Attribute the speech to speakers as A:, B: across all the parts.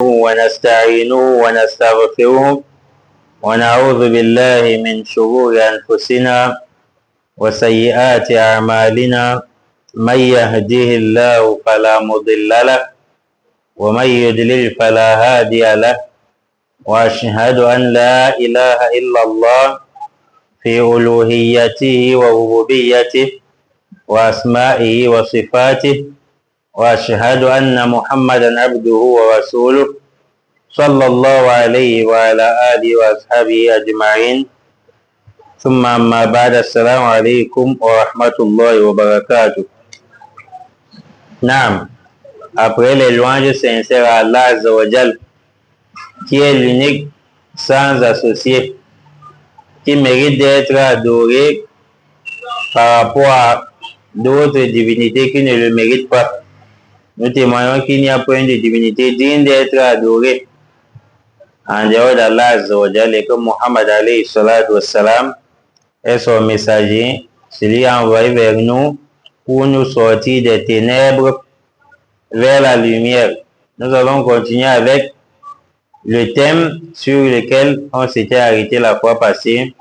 A: ونستعينه ونستغفره ونعوذ بالله من شرور أنفسنا وسيئات أعمالنا. من يهده الله فلا مضل له ومن يضلل فلا هادي له، وأشهد أن لا إله إلا الله في ألوهيته وربوبيته وأسمائه وصفاته، وأشهد أن محمدا عبده ورسوله صلى الله عليه وعلى آله وأصحابه أجمعين. ثم أما بعد، السلام عليكم ورحمة الله وبركاته. Naam, après les louanges sincères à Allah Azza wa Jal, qui est l'unique sans associé, qui mérite d'être adoré par rapport à d'autres divinités qui ne le méritent pas. Nous témoignons qu'il n'y a point de divinité digne d'être adorée en dehors d'Allah Azza wa Jal, et que Muhammad alayhi salatu wassalam est son messager, celui envoyé vers nous pour nous sortir des ténèbres vers la lumière. Nous allons continuer avec le thème sur lequel on s'était arrêté la fois passée,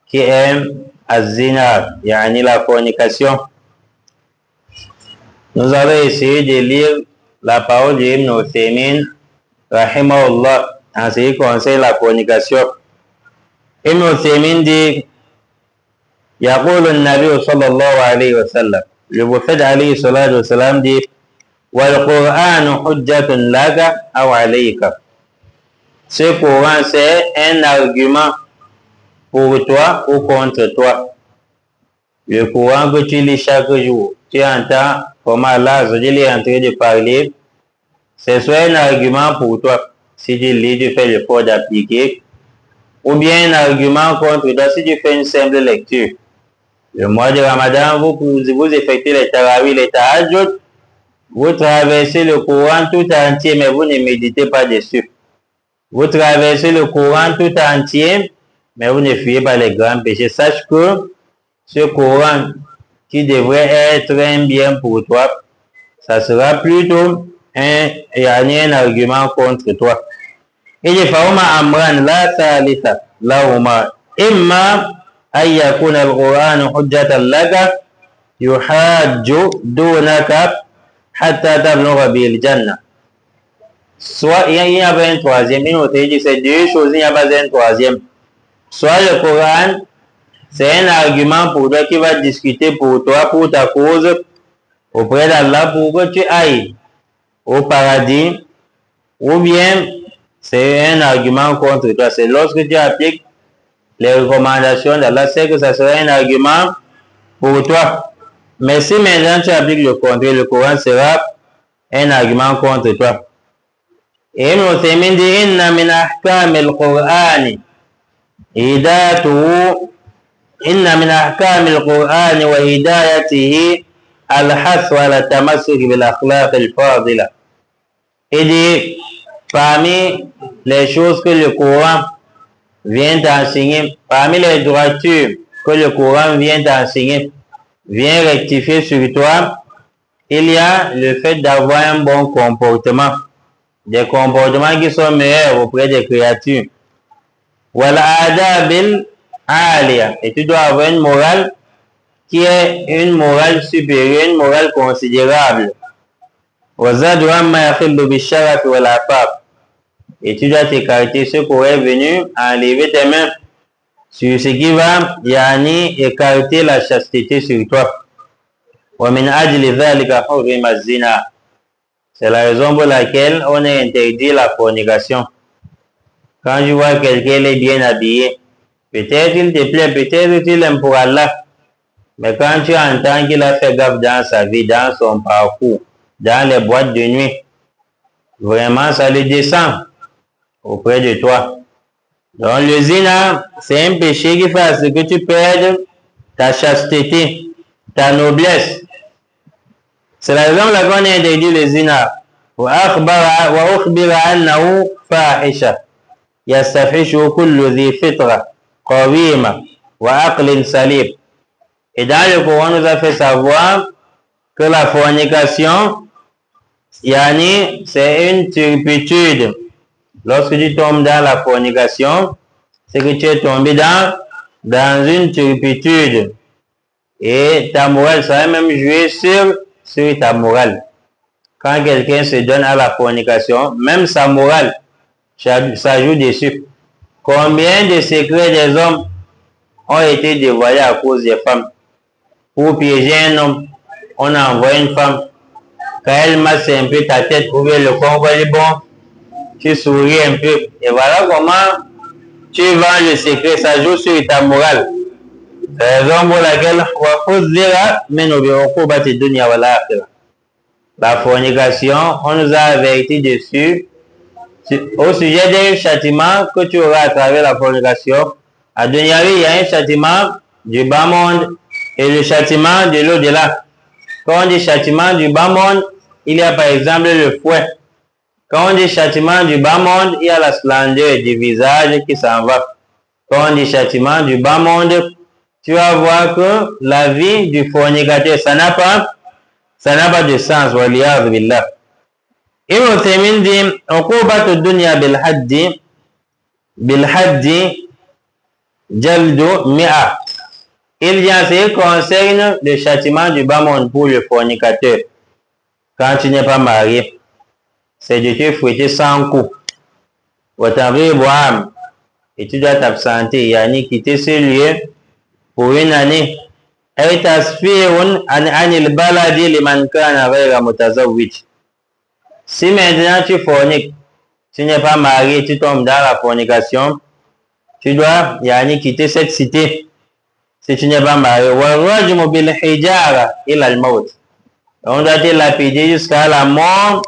A: qui est az-zina, yani la fornication. Nous allons essayer de lire la parole d'Ibn Uthaymin rahimahullah en ce qui concerne la fornication. Ibn Uthaymin dit: يقول النبي صلى الله عليه وسلم, le prophète عليه الصلاة والسلام dit: والقرآن حجة لك أو عليك. Ce Coran, c'est un argument pour toi ou contre toi. Le Coran que tu lis chaque jour, tu entends comment Allah est en train de parler, c'est soit un argument pour toi, si tu lis, tu fais l'effort d'appliquer, ou bien un argument contre toi si tu fais une simple lecture. Le mois de Ramadan, vous effectuez les tarawih, les tahajjud, vous traversez le Coran tout entier, mais vous ne méditez pas dessus. Vous traversez le Coran tout entier, mais vous ne fuyez pas les grands péchés. Sache que ce Coran qui devrait être un bien pour toi, ça sera plutôt un argument contre toi. Il dit: فهما أمران لا ثالث لهما إما أن يكون القرآن حجة لك يحاج دونك حتى تبلغ به الجنة. Soit il y avait un troisième, une autre dit c'est deux choses, il n'y a pas un troisième. Soit le Coran, c'est un argument pour toi qui va discuter pour toi, pour ta cause, auprès d'Allah, pour que tu ailles au paradis, ou bien c'est un argument contre toi. C'est lorsque tu appliques les recommandations d'Allah, c'est que ça sera un argument pour toi. Mais si maintenant tu appliques le contraire, le Coran sera un argument contre toi. Et Ibn Uthaymin dit: inna min ahkam al-Qur'an hidayatuhu, inna min ahkam al-Qur'an wa hidayatihi al-hath wa al-tamassuk bil akhlaq al-fadila. Il dit, parmi les choses que le Coran vient d'enseigner, parmi les droitures que le Coran vient d'enseigner, vient rectifier sur toi, il y a le fait d'avoir un bon comportement, des comportements qui sont meilleurs auprès des créatures. Wala adabil aliya, et tu dois avoir une morale qui est une morale supérieure, une morale considérable. Wazadu amma yakhillu bisharaf wal afaf, et tu dois t'écarter ce qui est venu enlever tes mains sur ce qui va écarter la chasteté sur toi. Wa min ajli dhalika hurrima az-zina, c'est la raison pour laquelle on a interdit la fornication. Quand je vois quelqu'un est bien habillé, peut-être il te plaît, peut-être il aime pour Allah, mais quand tu entends qu'il a fait gaffe dans sa vie, dans son parcours, dans les boîtes de nuit, vraiment ça le descend auprès de toi. Donc le zina, c'est un péché qui fait à ce que tu perdes ta chasteté, ta noblesse. C'est la raison pour laquelle on a interdit le zina. وأخبر أنه فاحشة يستفحشه كل ذي فطرة قويمة وعقل سليم. Et dans le Coran, nous a fait savoir que la fornication, Yani, c'est une turpitude. Lorsque tu tombes dans la fornication, c'est que tu es tombé dans une turpitude. Et ta morale, ça va même jouer sur ta morale. Quand quelqu'un se donne à la fornication, même sa morale, ça joue dessus. Combien de secrets des hommes ont été dévoilés à cause des femmes? Pour piéger un homme, on a envoyé une femme. Quand elle masse un peu ta tête, ouvre le corps, on va dire bon, tu souris un peu. Et voilà comment tu vends le secret, ça joue sur ta morale. C'est la raison pour laquelle la fornication, on nous a averti dessus. Au sujet d'un châtiment que tu auras à travers la fornication, à Dunya, il y a un châtiment du bas monde et le châtiment de l'au-delà. Quand on dit châtiment du bas monde, il y a par exemple le fouet. Quand on dit châtiment du bas monde, il y a la splendeur du visage qui s'en va. Quand on dit châtiment du bas monde, tu vas voir que la vie du fornicateur, ça n'a pas de sens. Waliyadu billah. Ibn Uthaymin dit, uqubatu dunya bil haddi jaldu mi'a. Il y a ce qui concerne le châtiment du bas monde pour le fornicateur. Quand tu n'es pas marié, c'est de te fouetter 100 coups. Et tu dois t'absenter, yani quitter ce lieu pour une année. Et tasfirun anil baladi liman kana ghayra mutazawwij. Si maintenant tu forniques, tu n'es pas marié, tu tombes dans la fornication, tu dois yani quitter cette cité. Si tu n'es pas marié, warajmu bil hijara ila al maut. On doit te lapider jusqu'à la mort.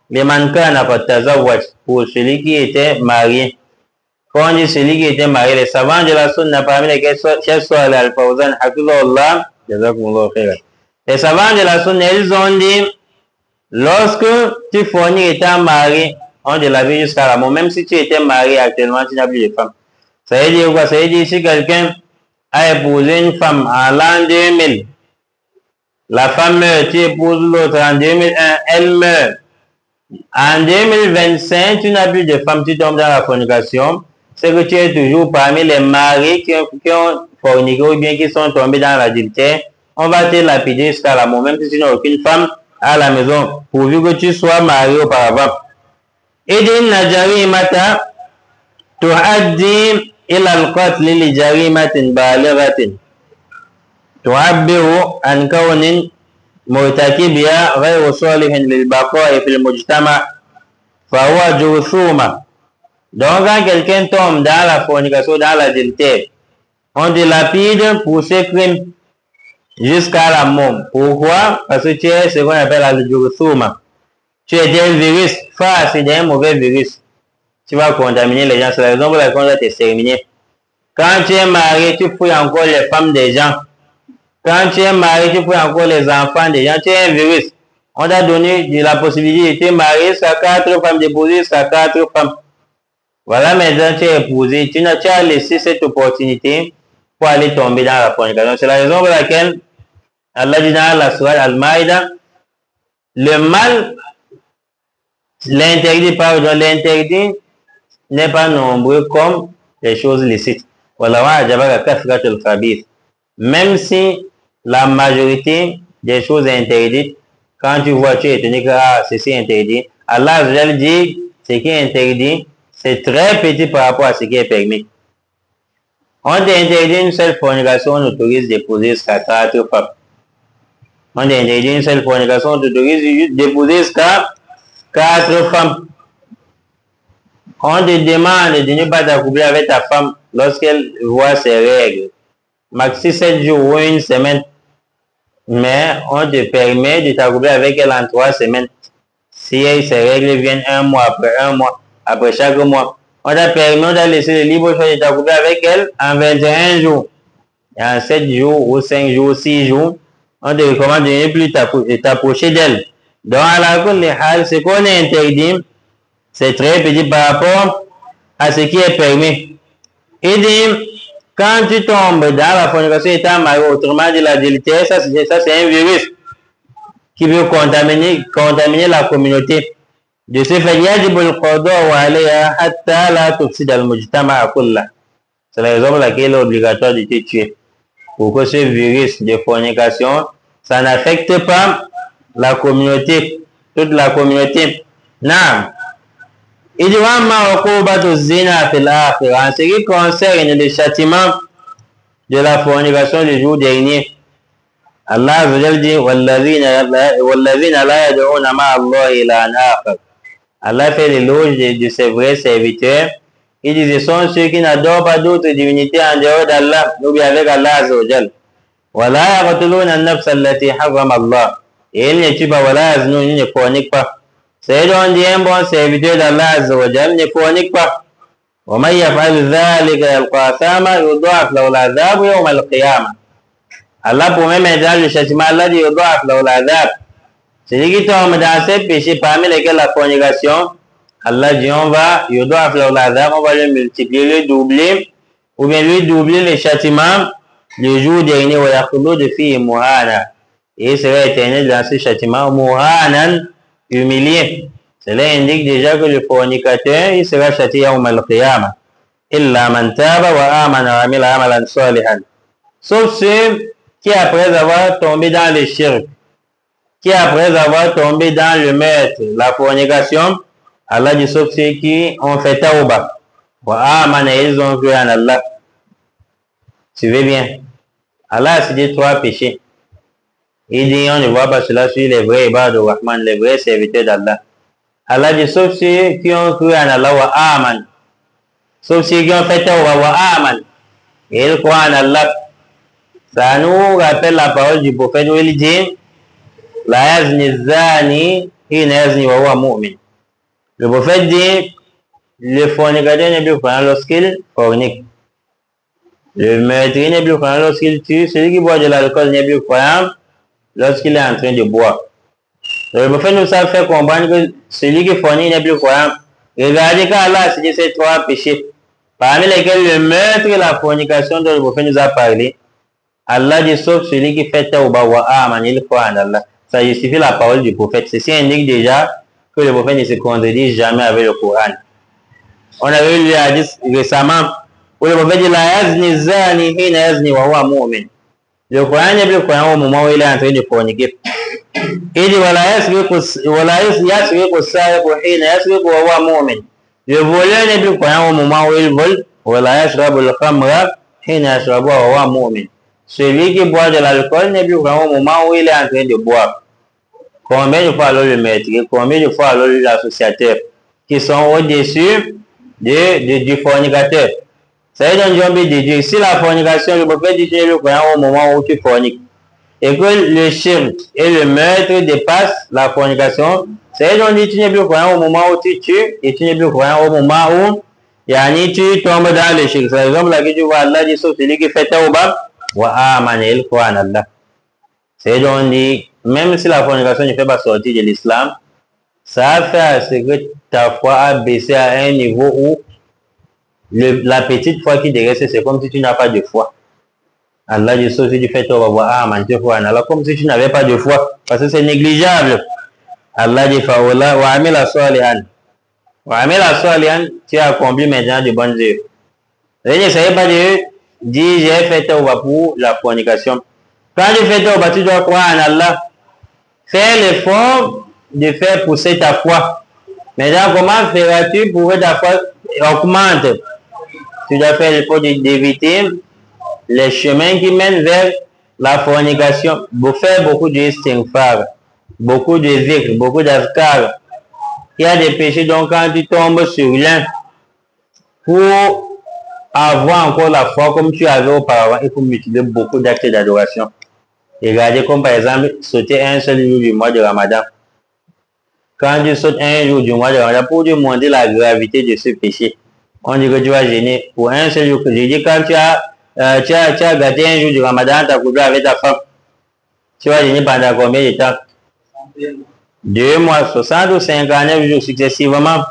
A: Liman kana mutazawwij, pour celui qui était marié. Quand on dit celui qui était marié, les savants de la sunna parmi lesquels Cheikh Salih Al-Fawzan, hafizahullah, jazakumullahu khairan. Les savants de la sunna, ils ont dit, lorsque tu forniques étant marié, on te lave jusqu'à la mort, même si tu étais marié actuellement, tu n'as plus de femme. Ça veut dire quoi? Ça veut dire si quelqu'un a épousé une femme en l'an 2000, la femme meurt, tu épouses l'autre en 2001, elle meurt. En 2025, tu n'as plus de femme, tu tombes dans la fornication. C'est que tu es toujours parmi les maris qui ont forniqué ou bien qui sont tombés dans l'adultère. On va te lapider jusqu'à la mort, même si tu n'as aucune femme à la maison, pourvu que tu sois marié auparavant. Idin jarimata tuaddi ila al-qatl li jarimatin balighatin tu'abbiru an kawnin مرتكبها غير صالح للبقاء في المجتمع فهو جرثومة. Donc quand quelqu'un tombe dans la fornication, dans l'adultère, on te lapide pour ce crime jusqu'à la mort. Pourquoi? Parce que tu es ce qu'on appelle la jurthuma. Tu es un virus, face d'un mauvais virus. Tu vas contaminer les gens. C'est la raison pour laquelle on va t'exterminer. Quand tu es marié, tu fouilles encore les femmes des gens. Quand tu es marié, tu fouilles encore les enfants des gens. Tu es un virus. On t'a donné la possibilité de te marier jusqu'à 4 femmes, d'épouser jusqu'à 4 femmes. Voilà, maintenant tu es épousé. Tu as laissé cette opportunité pour aller tomber dans la fornication. C'est la raison pour laquelle Allah dit dans la sourate Al-Maïda, le mal, l'interdit n'est pas nombreux comme les choses licites. Même si la majorité des choses interdites, quand tu vois, tu es étonné que ceci est interdit, Allah dit ce qui est interdit, c'est très petit par rapport à ce qui est permis. On interdit une seule fornication, on autorise d'épouser jusqu'à 4 femmes. On interdit une seule fornication, on autorise d'épouser jusqu'à 4 femmes. On te demande de ne pas t'accoupler avec ta femme lorsqu'elle voit ses règles. Maxi 7 jours ou une semaine. Mais on te permet de t'accoupler avec elle en 3 semaines. Si ses règles viennent un mois, après chaque mois. On t'a permis, on t'a laissé le libre choix de t'accoupler avec elle en 21 jours. Et en 7 jours, ou 5 jours, 6 jours, on te recommande de ne plus t'approcher d'elle. Donc, à la fin des hal, ce qu'on est interdit, c'est très petit par rapport à ce qui est permis. Il dit, quand tu tombes dans la fornication étant marié, autrement dit l'adultère, ça c'est un virus. qui veut contaminer la communauté. De ce fait, يجب القضاء عليها حتى لا تفسد المجتمع كله. C'est la raison pour laquelle il est obligatoire de te tuer. Pour que ce virus de fornication, ça n'affecte pas la communauté, toute la communauté. Non. Il dit, en ce qui concerne le châtiment de la fornication du jour dernier, Allah Azzawajal dit, وَالَّذِينَ لَا يَدْعُونَ مَعَ اللَّهِ إِلَهًا آخَرَ. Allah fait l'éloge de ses vrais serviteurs. Il dit, ce sont ceux qui n'adorent pas d'autres divinités en dehors d'Allah, ou bien avec Allah Azzawajal. وَلَا يَقْتُلُونَ النَّفْسَ الَّتِي حَرَّمَ اللَّهُ. Et ils ne tuent pas, وَلَا يَزْنُونَ, ils ne forniquent pas. C'est donc dit un bon serviteur d'Allah Azzawajal ne fornique pas. وَمَنْ يَفْعَلْ ذَلِكَ يَلْقَى أَثَامًا يُضَاعَفْ لَهُ الْعَذَابُ يَوْمَ الْقِيَامَةِ. Allah promet maintenant le châtiment. Allah dit يُضَاعَفْ لَهُ الْعَذَابُ. Celui qui tombe dans ces péchés parmi lesquels la fornication, Allah dit on va يُضَاعَفْ لَهُ الْعَذَابُ, on va le multiplier, le doubler, ou bien lui doubler le châtiment le jour dernier. وَيَخْلُدْ فِيهِ مُهَانًا. Et il sera éternel dans ce châtiment. مُهَانًا, humilié. Cela indique déjà que le fornicateur, il sera châtié yawm al-qiyamah. Illa man taba wa amana wa amila amalan salihan. Sauf ceux qui après avoir tombé dans le shirk, qui après avoir tombé dans le meurtre, la fornication, Allah dit sauf ceux qui ont fait tawbah. Wa amana, ils ont cru en Allah. Suivez bien. Allah a cité 3 péchés. Il dit on ne voit pas cela sur les vrais ibad al-Rahman, les vrais serviteurs d'Allah. Allah dit sauf ceux qui ont cru en Allah wa aman. Sauf ceux qui ont fait tawbah wa aman. Et ils croient en Allah. Ça nous rappelle la parole du prophète où il dit la yazni zani hina yazni wa huwa mu'min. Le prophète dit le fornicateur n'est plus croyant lorsqu'il fornique. Le meurtrier n'est plus croyant lorsqu'il tue. Celui qui boit de l'alcool n'est plus croyant lorsqu'il est en train de boire. Le prophète nous a fait comprendre que celui qui fornique n'est plus croyant. Regardez quand Allah a cité ces 3 péchés, parmi lesquels le meurtre et la fornication dont le prophète nous a parlé. Allah dit sauf celui qui fait tawbah wa aman, il croit en Allah. Ça justifie la parole du prophète. Ceci indique déjà que le prophète ne se contredit jamais avec le Coran. On avait lu le hadith récemment où le prophète dit la yazni zani hina yazni wa huwa mu'min. Le Coran n'est plus croyant au moment où il est en train de forniquer. Il dit wala yasriqu as-sariqu hina yasriqu wa huwa mu'min. Le voleur n'est plus croyant au moment où il vole. Wala yashrabu al-khamra hina yashrabu wa huwa mu'min. Celui qui boit de l'alcool n'est plus croyant au moment où il est en train de boire. Combien de fois alors le maître, combien de fois alors l'associateur qui sont au-dessus du fornicateur. Ça veut donc dire si la fornication, le prophète dit tu es le croyant au moment où tu forniques, et que le shirk et le meurtre dépassent la fornication, ça veut donc dire tu n'es plus croyant au moment où tu tues, et tu n'es plus croyant au moment où tu tombes dans le shirk. C'est la raison pour laquelle tu vois Allah dit sauf celui qui fait tawbah wa amana, il croit en Allah. C'est donc dire même si la fornication ne fait pas sortir de l'islam, ça a fait à ce que ta foi a baissé à un niveau où la petite foi qui te reste, c'est comme si tu n'as pas de foi. Allah dit sauf si tu fais tawbah wa amana, tu crois en Allah, comme si tu n'avais pas de foi, parce que c'est négligeable. Allah dit fa'ola wa amila salihan. Wa amila salihan, tu as accompli maintenant de bonnes œuvres. Il ne s'agit pas de dire j'ai fait tawbah pour la fornication. Quand tu fais tawbah, tu dois croire en Allah. Fais l'effort de faire pousser ta foi. Maintenant, comment feras-tu pour que ta foi augmente? Tu dois faire l'effort d'éviter les chemins qui mènent vers la fornication. Faire beaucoup de istighfar, beaucoup de zikr, beaucoup d'azkar. Il y a des péchés, donc quand tu tombes sur l'un, pour avoir encore la foi comme tu avais auparavant, il faut multiplier beaucoup d'actes d'adoration. Et regardez comme par exemple sauter un seul jour du mois de Ramadan. Quand tu sautes un jour du mois de Ramadan, pour demander la gravité de ce péché, on dit que tu vas gêner pour un seul jour. Je dis quand tu as gâté un jour du Ramadan, tu as coupé avec ta femme, tu vas gêner pendant combien de temps? 2 mois, 60 ou 59 jours successivement.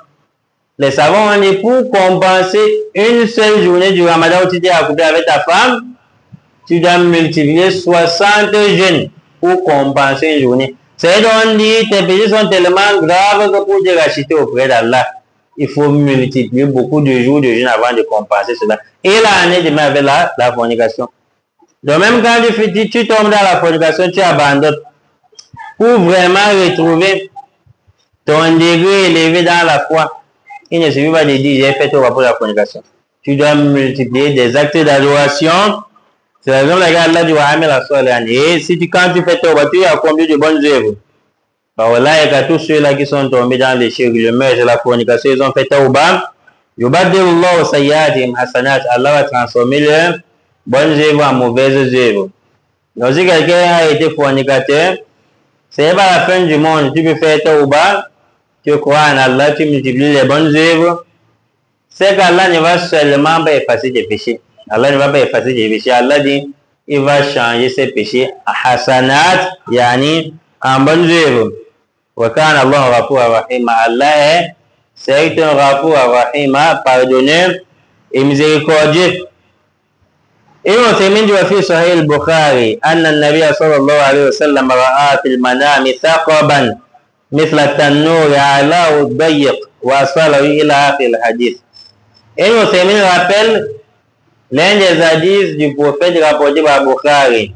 A: Les savants ont dit pour compenser une seule journée du Ramadan où tu t'es accouplé avec ta femme, tu dois multiplier 60 jeûnes pour compenser une journée. C'est donc dit, tes péchés sont tellement graves que pour te racheter auprès d'Allah, il faut multiplier beaucoup de jours de jeûne avant de compenser cela. Et l'année de avec la fornication. Donc même quand tu tombes dans la fornication, tu abandonnes. Pour vraiment retrouver ton degré élevé dans la foi, il ne suffit pas de dire j'ai fait tout pour la fornication. Tu dois multiplier des actes d'adoration. C'est la raison pour laquelle Allah dit la soirée. Et si quand tu fais tout, tu as combien de bonnes œuvres. Voilà, et tous ceux-là qui sont tombés dans les shirk, le meurtre et la fornication, ils ont fait tawbah. Yubadilullahu sayyatim hasanat. Allah va transformer leurs bonnes œuvres en mauvaises œuvres. Donc si quelqu'un a été fornicateur, c'est pas la fin du monde. Tu peux faire tawbah, tu crois en Allah, tu multiplies les bonnes œuvres. C'est qu'Allah ne va seulement pas effacer tes péchés. Allah ne va pas effacer tes péchés. Allah dit, il va changer ses péchés à hasanat, yani en bonnes œuvres. Wa kana Allah ghafura rahima. Allah est certes un ghafura rahima, pardonneur et miséricordieux. Et on termine du fi Sahih al-Bukhari, anna an-nabiy sallallahu alayhi wa sallam ra'a fil manami thaqaban mithla at-tannur ya'lahu ad-dayiq wa asalahu ila akhir al-hadith. Et on termine rappelle l'un des hadiths du prophète rapporté par Bukhari,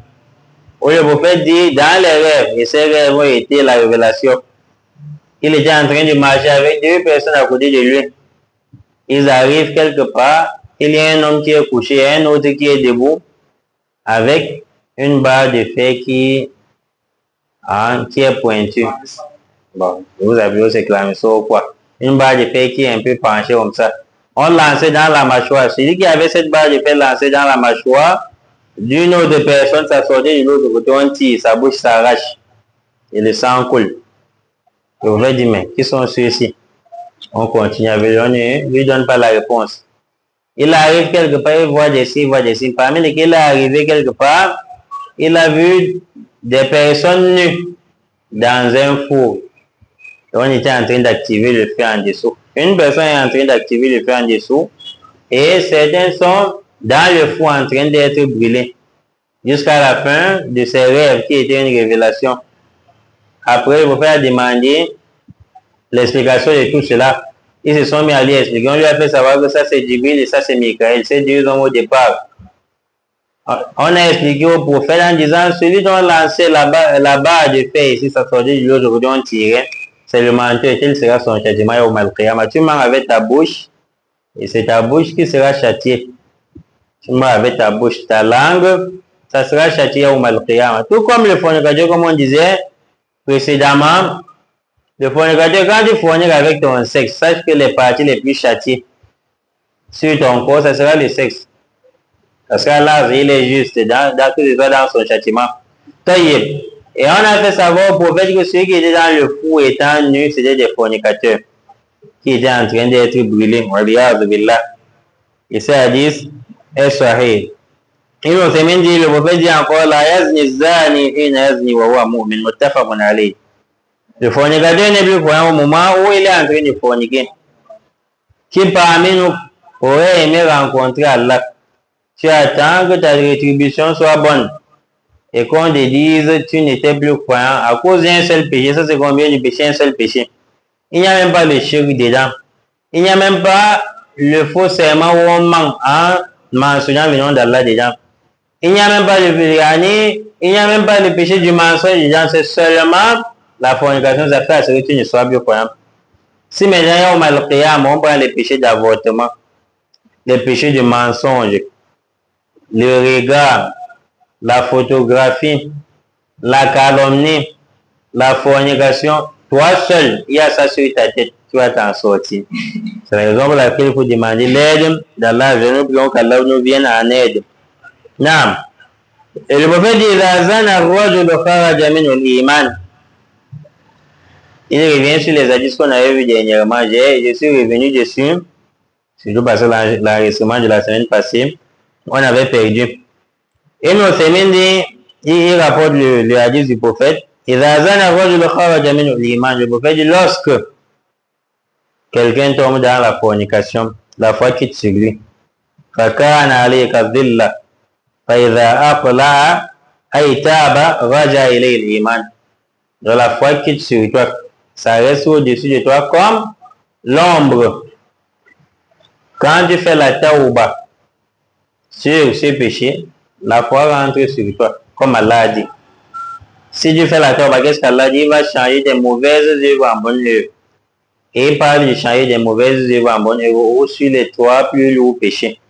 A: où le prophète dit dans les rêves, et ces rêves ont été la révélation. Il était en train de marcher avec deux personnes à côté de lui. Ils arrivent quelque part, il y a un homme qui est couché et un autre qui est debout avec une barre de fer qui est pointue. Bon, vous avez aussi clamé ça ou quoi? Une barre de fer qui est un peu penchée comme ça. On lançait dans la mâchoire. Celui qui avait cette barre de fer lancée dans la mâchoire d'une autre personne, ça sortait de l'autre côté, on tire, sa bouche s'arrache et le sang coule. Et on va dire, mais qui sont ceux-ci? On continue avec lui, on ne lui donne pas la réponse. Il arrive quelque part, il voit des signes. Parmi lesquels il est arrivé quelque part, il a vu des personnes nues dans un four. Et on était en train d'activer le feu en dessous. Une personne est en train d'activer le feu en dessous et certains sont dans le four en train d'être brûlés jusqu'à la fin de ses rêves qui était une révélation. Après, le prophète a demandé l'explication de tout cela. Ils se sont mis à lui expliquer. On lui a fait savoir que ça c'est Jibril et ça c'est Mikaël. Ces deux hommes au départ. On a expliqué au prophète en disant celui dont on lançait la barre de fer ici, ça sortait de l'autre aujourd'hui, on tirait. C'est le menteur, tel sera son châtiment au Mal-Qiyamah. Tu mens avec ta bouche et c'est ta bouche qui sera châtiée. Tu mens avec ta bouche, ta langue, ça sera châtié au Mal-Qiyamah. Tout comme le fornicateur, comme on disait précédemment, le fornicateur, quand tu forniques avec ton sexe, sache que les parties les plus châtiées sur ton corps, ça sera le sexe. Parce que là, il est juste dans son châtiment. Taïeb. Et on a fait savoir au prophète que ceux qui étaient dans le fou étant nus, c'était des fornicateurs qui étaient en train d'être brûlés. Et ça dit, est sahih. Et on s'est même dit, le prophète dit encore, la yazni zani hina yazni wa huwa mu'min, muttafaqun alayh. Le fornicateur n'est plus croyant au moment où il est en train de forniquer. Qui parmi nous aurait aimé rencontrer Allah? Tu attends que ta rétribution soit bonne et qu'on te dise tu n'étais plus croyant à cause d'un seul péché. Ça c'est combien de péchés? Un seul péché. Il n'y a même pas le shirk dedans. Il n'y a même pas le faux serment où on ment en mentionnant le nom d'Allah dedans. Il n'y a même pas le péché du mensonge dedans. C'est seulement la fornication. Ça fait à ce que tu ne sois plus croyant. Si maintenant on on prend les péchés d'avortement, les péchés du mensonge, le regard, la photographie, la calomnie, la fornication, toi seul, il y a ça sur ta tête, tu vas t'en sortir. C'est la raison pour laquelle il faut demander l'aide d'Allah. Nous prions qu'Allah nous vienne en aide. Non. Et le prophète dit, il revient sur les hadiths qu'on avait vu dernièrement. Je suis revenu dessus, surtout parce que l'enregistrement de la semaine passée, on avait perdu. Et nous avons dit, il rapporte le hadith du prophète. Le prophète dit, lorsque quelqu'un tombe dans la fornication, la foi quitte sur lui. فَكَانَ عَلَيْكَ الظِّلَّ فَإِذَا أَقْلَعَ أَيْ تَابَ رَجَعَ إِلَيْهِ الْإِيمَانِ. Donc la foi quitte sur toi. Ça reste au-dessus de toi comme l'ombre. Quand tu fais la tauba sur ce péché, la foi rentre sur toi, comme Allah a dit. Si tu fais la tauba, qu'est-ce qu'Allah dit? Il va changer tes mauvaises œuvres en bonnes œuvres. Et il parle de changer des mauvaises œuvres en bonnes œuvres ou sur les trois plus lourds péchés.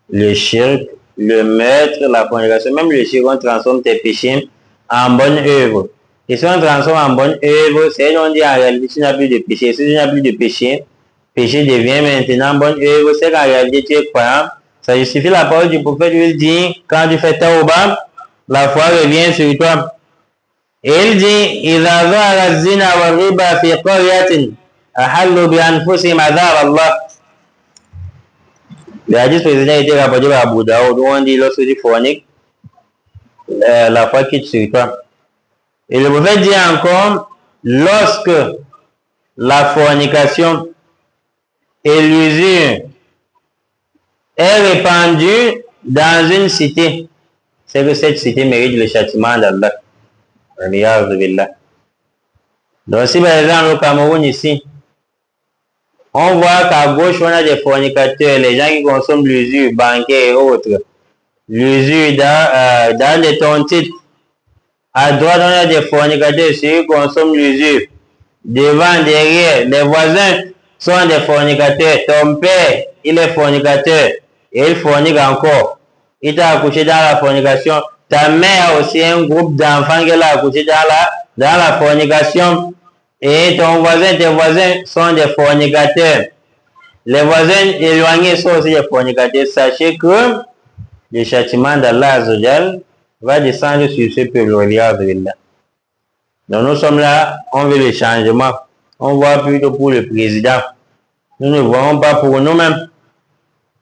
A: Le shirk, le meurtre, la fornication. Même le shirk, on transforme tes péchés en bonnes œuvres. Et si on transforme en bonnes œuvres, c'est on dit en réalité, tu n'as plus de péché. Si tu n'as plus de péché, péché devient maintenant bonne œuvre. C'est qu'en réalité, tu es croyant. Ça justifie la parole du prophète, il dit, quand tu fais tauba, la foi revient sur toi. Et il dit, إِذَا ظَهَرَ الزِّنَا وَالرِّبَا فِي قَرْيَةٍ أَحَلُّوا بِأَنفُسِهِمْ عَذَابَ اللَّهِ. Le hadith précédent a été rapporté par Abu Daoud, où on dit, lorsque tu forniques, la foi quitte sur toi. Et le prophète dit encore, lorsque la fornication et l'usure est répandue dans une cité, c'est que cette cité mérite le châtiment d'Allah. Donc si par exemple au Cameroun ici, on voit qu'à gauche on a des fornicateurs, les gens qui consomment l'usure bancaire et autres, l'usure dans les tontites. À droite on a des fornicateurs, ceux qui consomment l'usure. Devant, derrière, les voisins sont des fornicateurs. Ton père, il est fornicateur et il fornique encore. Il t'a accouché dans la fornication. Ta mère a aussi un groupe d'enfants qu'elle a accouché dans la fornication. Et ton voisin, tes voisins sont des fornicateurs. Les voisins éloignés sont aussi des fornicateurs. Sachez que le châtiment d'Allah Azzawajal va descendre sur ce peuple. Donc nous sommes là, on veut le changement. On voit plutôt pour le président. Nous ne voyons pas pour nous-mêmes.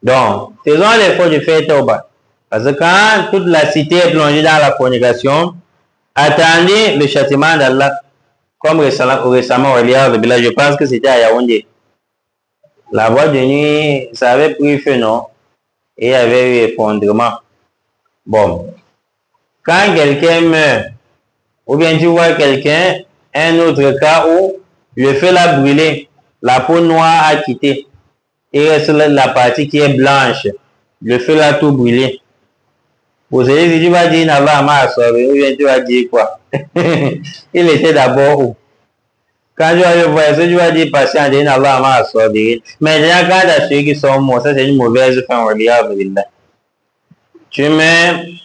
A: Donc, faisons l'effort de faire tauba. Parce que quand toute la cité est plongée dans la fornication, attendez le châtiment d'Allah. Comme récemment, je pense que c'était à Yaoundé. La boîte de nuit, ça avait pris feu, non? Et il y avait eu effondrement. Bon. Quand quelqu'un meurt, ou bien tu vois quelqu'un, un autre cas où le feu l'a brûlé, la peau noire a quitté, il reste la partie qui est blanche, le feu l'a tout brûlé. Vous savez, si tu vas dire Nava ma sauvé, ou bien tu vas dire quoi? Il était d'abord où? Quand tu vas le voir, tu vas dire patient, dire Nava ma sauvé. Maintenant, quand tu as ceux qui sont morts, ça c'est une mauvaise fin, tu mets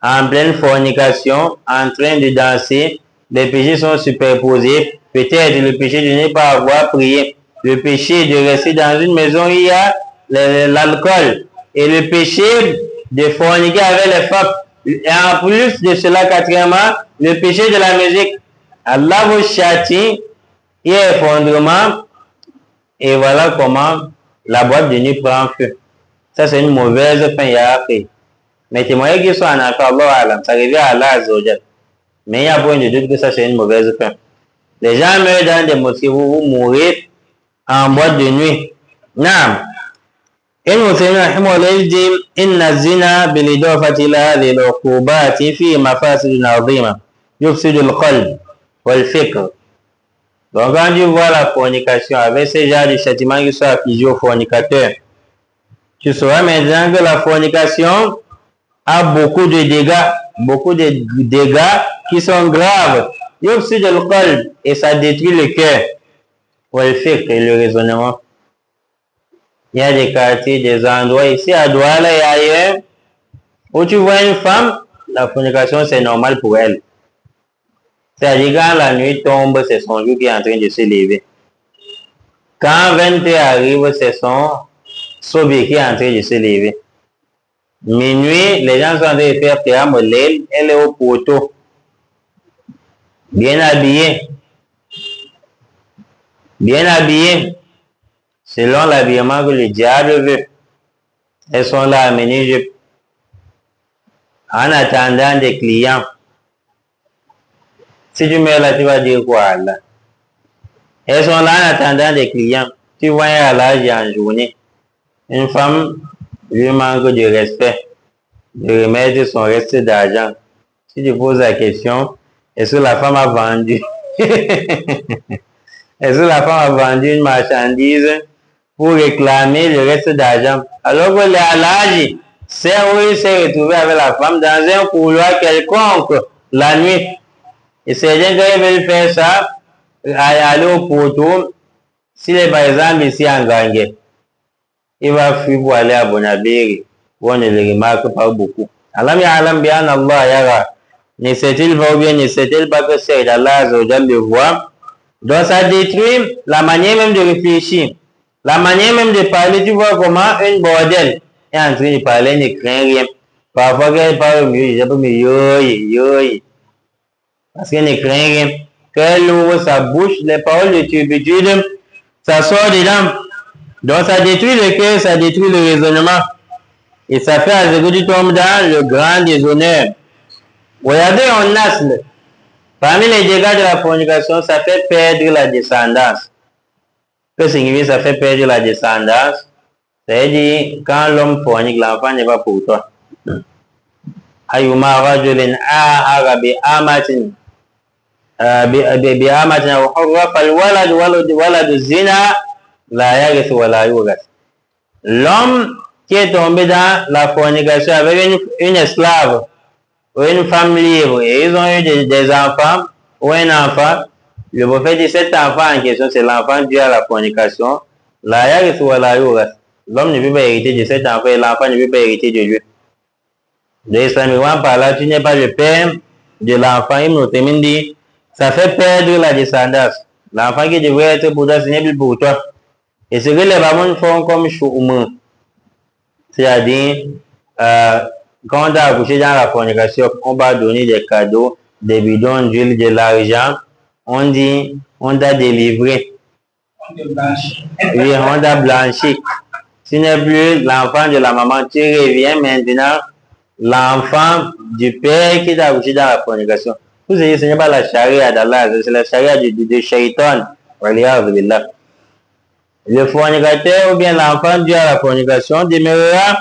A: en pleine fornication, en train de danser, les péchés sont superposés. Peut-être le péché de ne pas avoir prié, le péché de rester dans une maison où il y a l'alcool, et le péché de forniquer avec les femmes. Et en plus de cela, quatrièmement, le péché de la musique. Allah vous châtie, il y a effondrement, et voilà comment la boîte de nuit prend feu. Ça, c'est une mauvaise fin, il y a fait. Mais témoigner qu'ils sont en affaire, Allah Alam, ça revient à Allah Azzawajal. Mais il y a point de doute que ça c'est une mauvaise fin. Les gens meurent dans des mosquées, vous mourrez en boîte de nuit. Naam. Ibn Taymiyyah rahimahullah dit inna zina bil idafati ila hadhihi al uqubati fi mafasid azima yufsidu al qalb wal fikr. Donc quand tu vois la fornication avec ces genres de châtiments qui sont affligés aux fornicateurs, tu sauras maintenant que la fornication a beaucoup de dégâts qui sont graves. Et ça détruit le cœur. Et le raisonnement. Il y a des quartiers, des endroits ici à Douala et ailleurs où tu vois une femme, la fornication c'est normal pour elle. C'est-à-dire quand la nuit tombe, c'est son jour qui est en train de se lever. Quand 20h arrive, c'est son sobe qui est en train de se lever. Minuit, les gens sont en train de faire Qiyam al-Layl, elle est au poteau, bien habillée, selon l'habillement que le diable veut. Elles sont là à mener en attendant des clients. Si tu mets là, tu vas dire quoi là? Elles sont là en attendant des clients. Tu vois un l'âge en journée. Une femme lui manque de respect, de remettre son reste d'argent. Si tu poses la question, est-ce que la femme a vendu Est-ce que la femme a vendu une marchandise pour réclamer le reste d'argent? Alors que l'âge, c'est où il s'est retrouvé avec la femme dans un couloir quelconque la nuit. Et certains, quand ils veulent faire ça, aller au poteau, s'il est par exemple ici en Gangue, il va fuir pour aller à Bonabéry, où on ne le remarque pas beaucoup. Alam ya'lam bi anna Allah yara. Ne sait-il pas ou bien ne sait-il pas que c'est Allah Azzawajal le voit? Donc ça détruit la manière même de réfléchir, la manière même de parler. Tu vois comment une bordel est en train de parler, ne craint rien. Parfois qu'elle parle mieux, je peux me yoyi. Parce qu'elle ne craint rien. Quand elle ouvre sa bouche, les paroles de turpitude, ça sort dedans. Donc ça détruit le cœur, ça détruit le raisonnement. Et ça fait à ce que tu tombes dans le grand déshonneur. Regardez en nasle. Parmi les dégâts de la fornication, ça fait perdre la descendance. Que signifie ça fait perdre la descendance? C'est-à-dire, quand l'homme fornique, l'enfant n'est pas pour toi. Ayuma rajulin ahara bi amatin aw hurra fal waladu zina la yarithu wa la yuras. L'homme qui est tombé dans la fornication avec une esclave ou une femme libre et ils ont eu des enfants ou un enfant, le prophète dit cet enfant en question, c'est l'enfant dû à la fornication. La yarithu wa la yuras. L'homme ne peut pas hériter de cet enfant et l'enfant ne peut pas hériter de lui. De islamiquement par là, tu n'es pas le père de l'enfant. Ibn Uthaymin dit, ça fait perdre la descendance. L'enfant qui devrait être pour toi, ce n'est plus pour toi. Et ce que les mamans font comme choum, c'est-à-dire, quand on a accouché dans la fornication, on va donner des cadeaux, des bidons d'huile, de l'argent. On dit, on t'a délivré. Oui, on t'a blanchi. Ce n'est plus l'enfant de la maman. Tu reviens maintenant, l'enfant du père qui t'a accouché dans la fornication. Vous savez, ce n'est pas la charia d'Allah, c'est la charia de Shaitan. Le fornicateur ou bien l'enfant dû à la fornication demeurera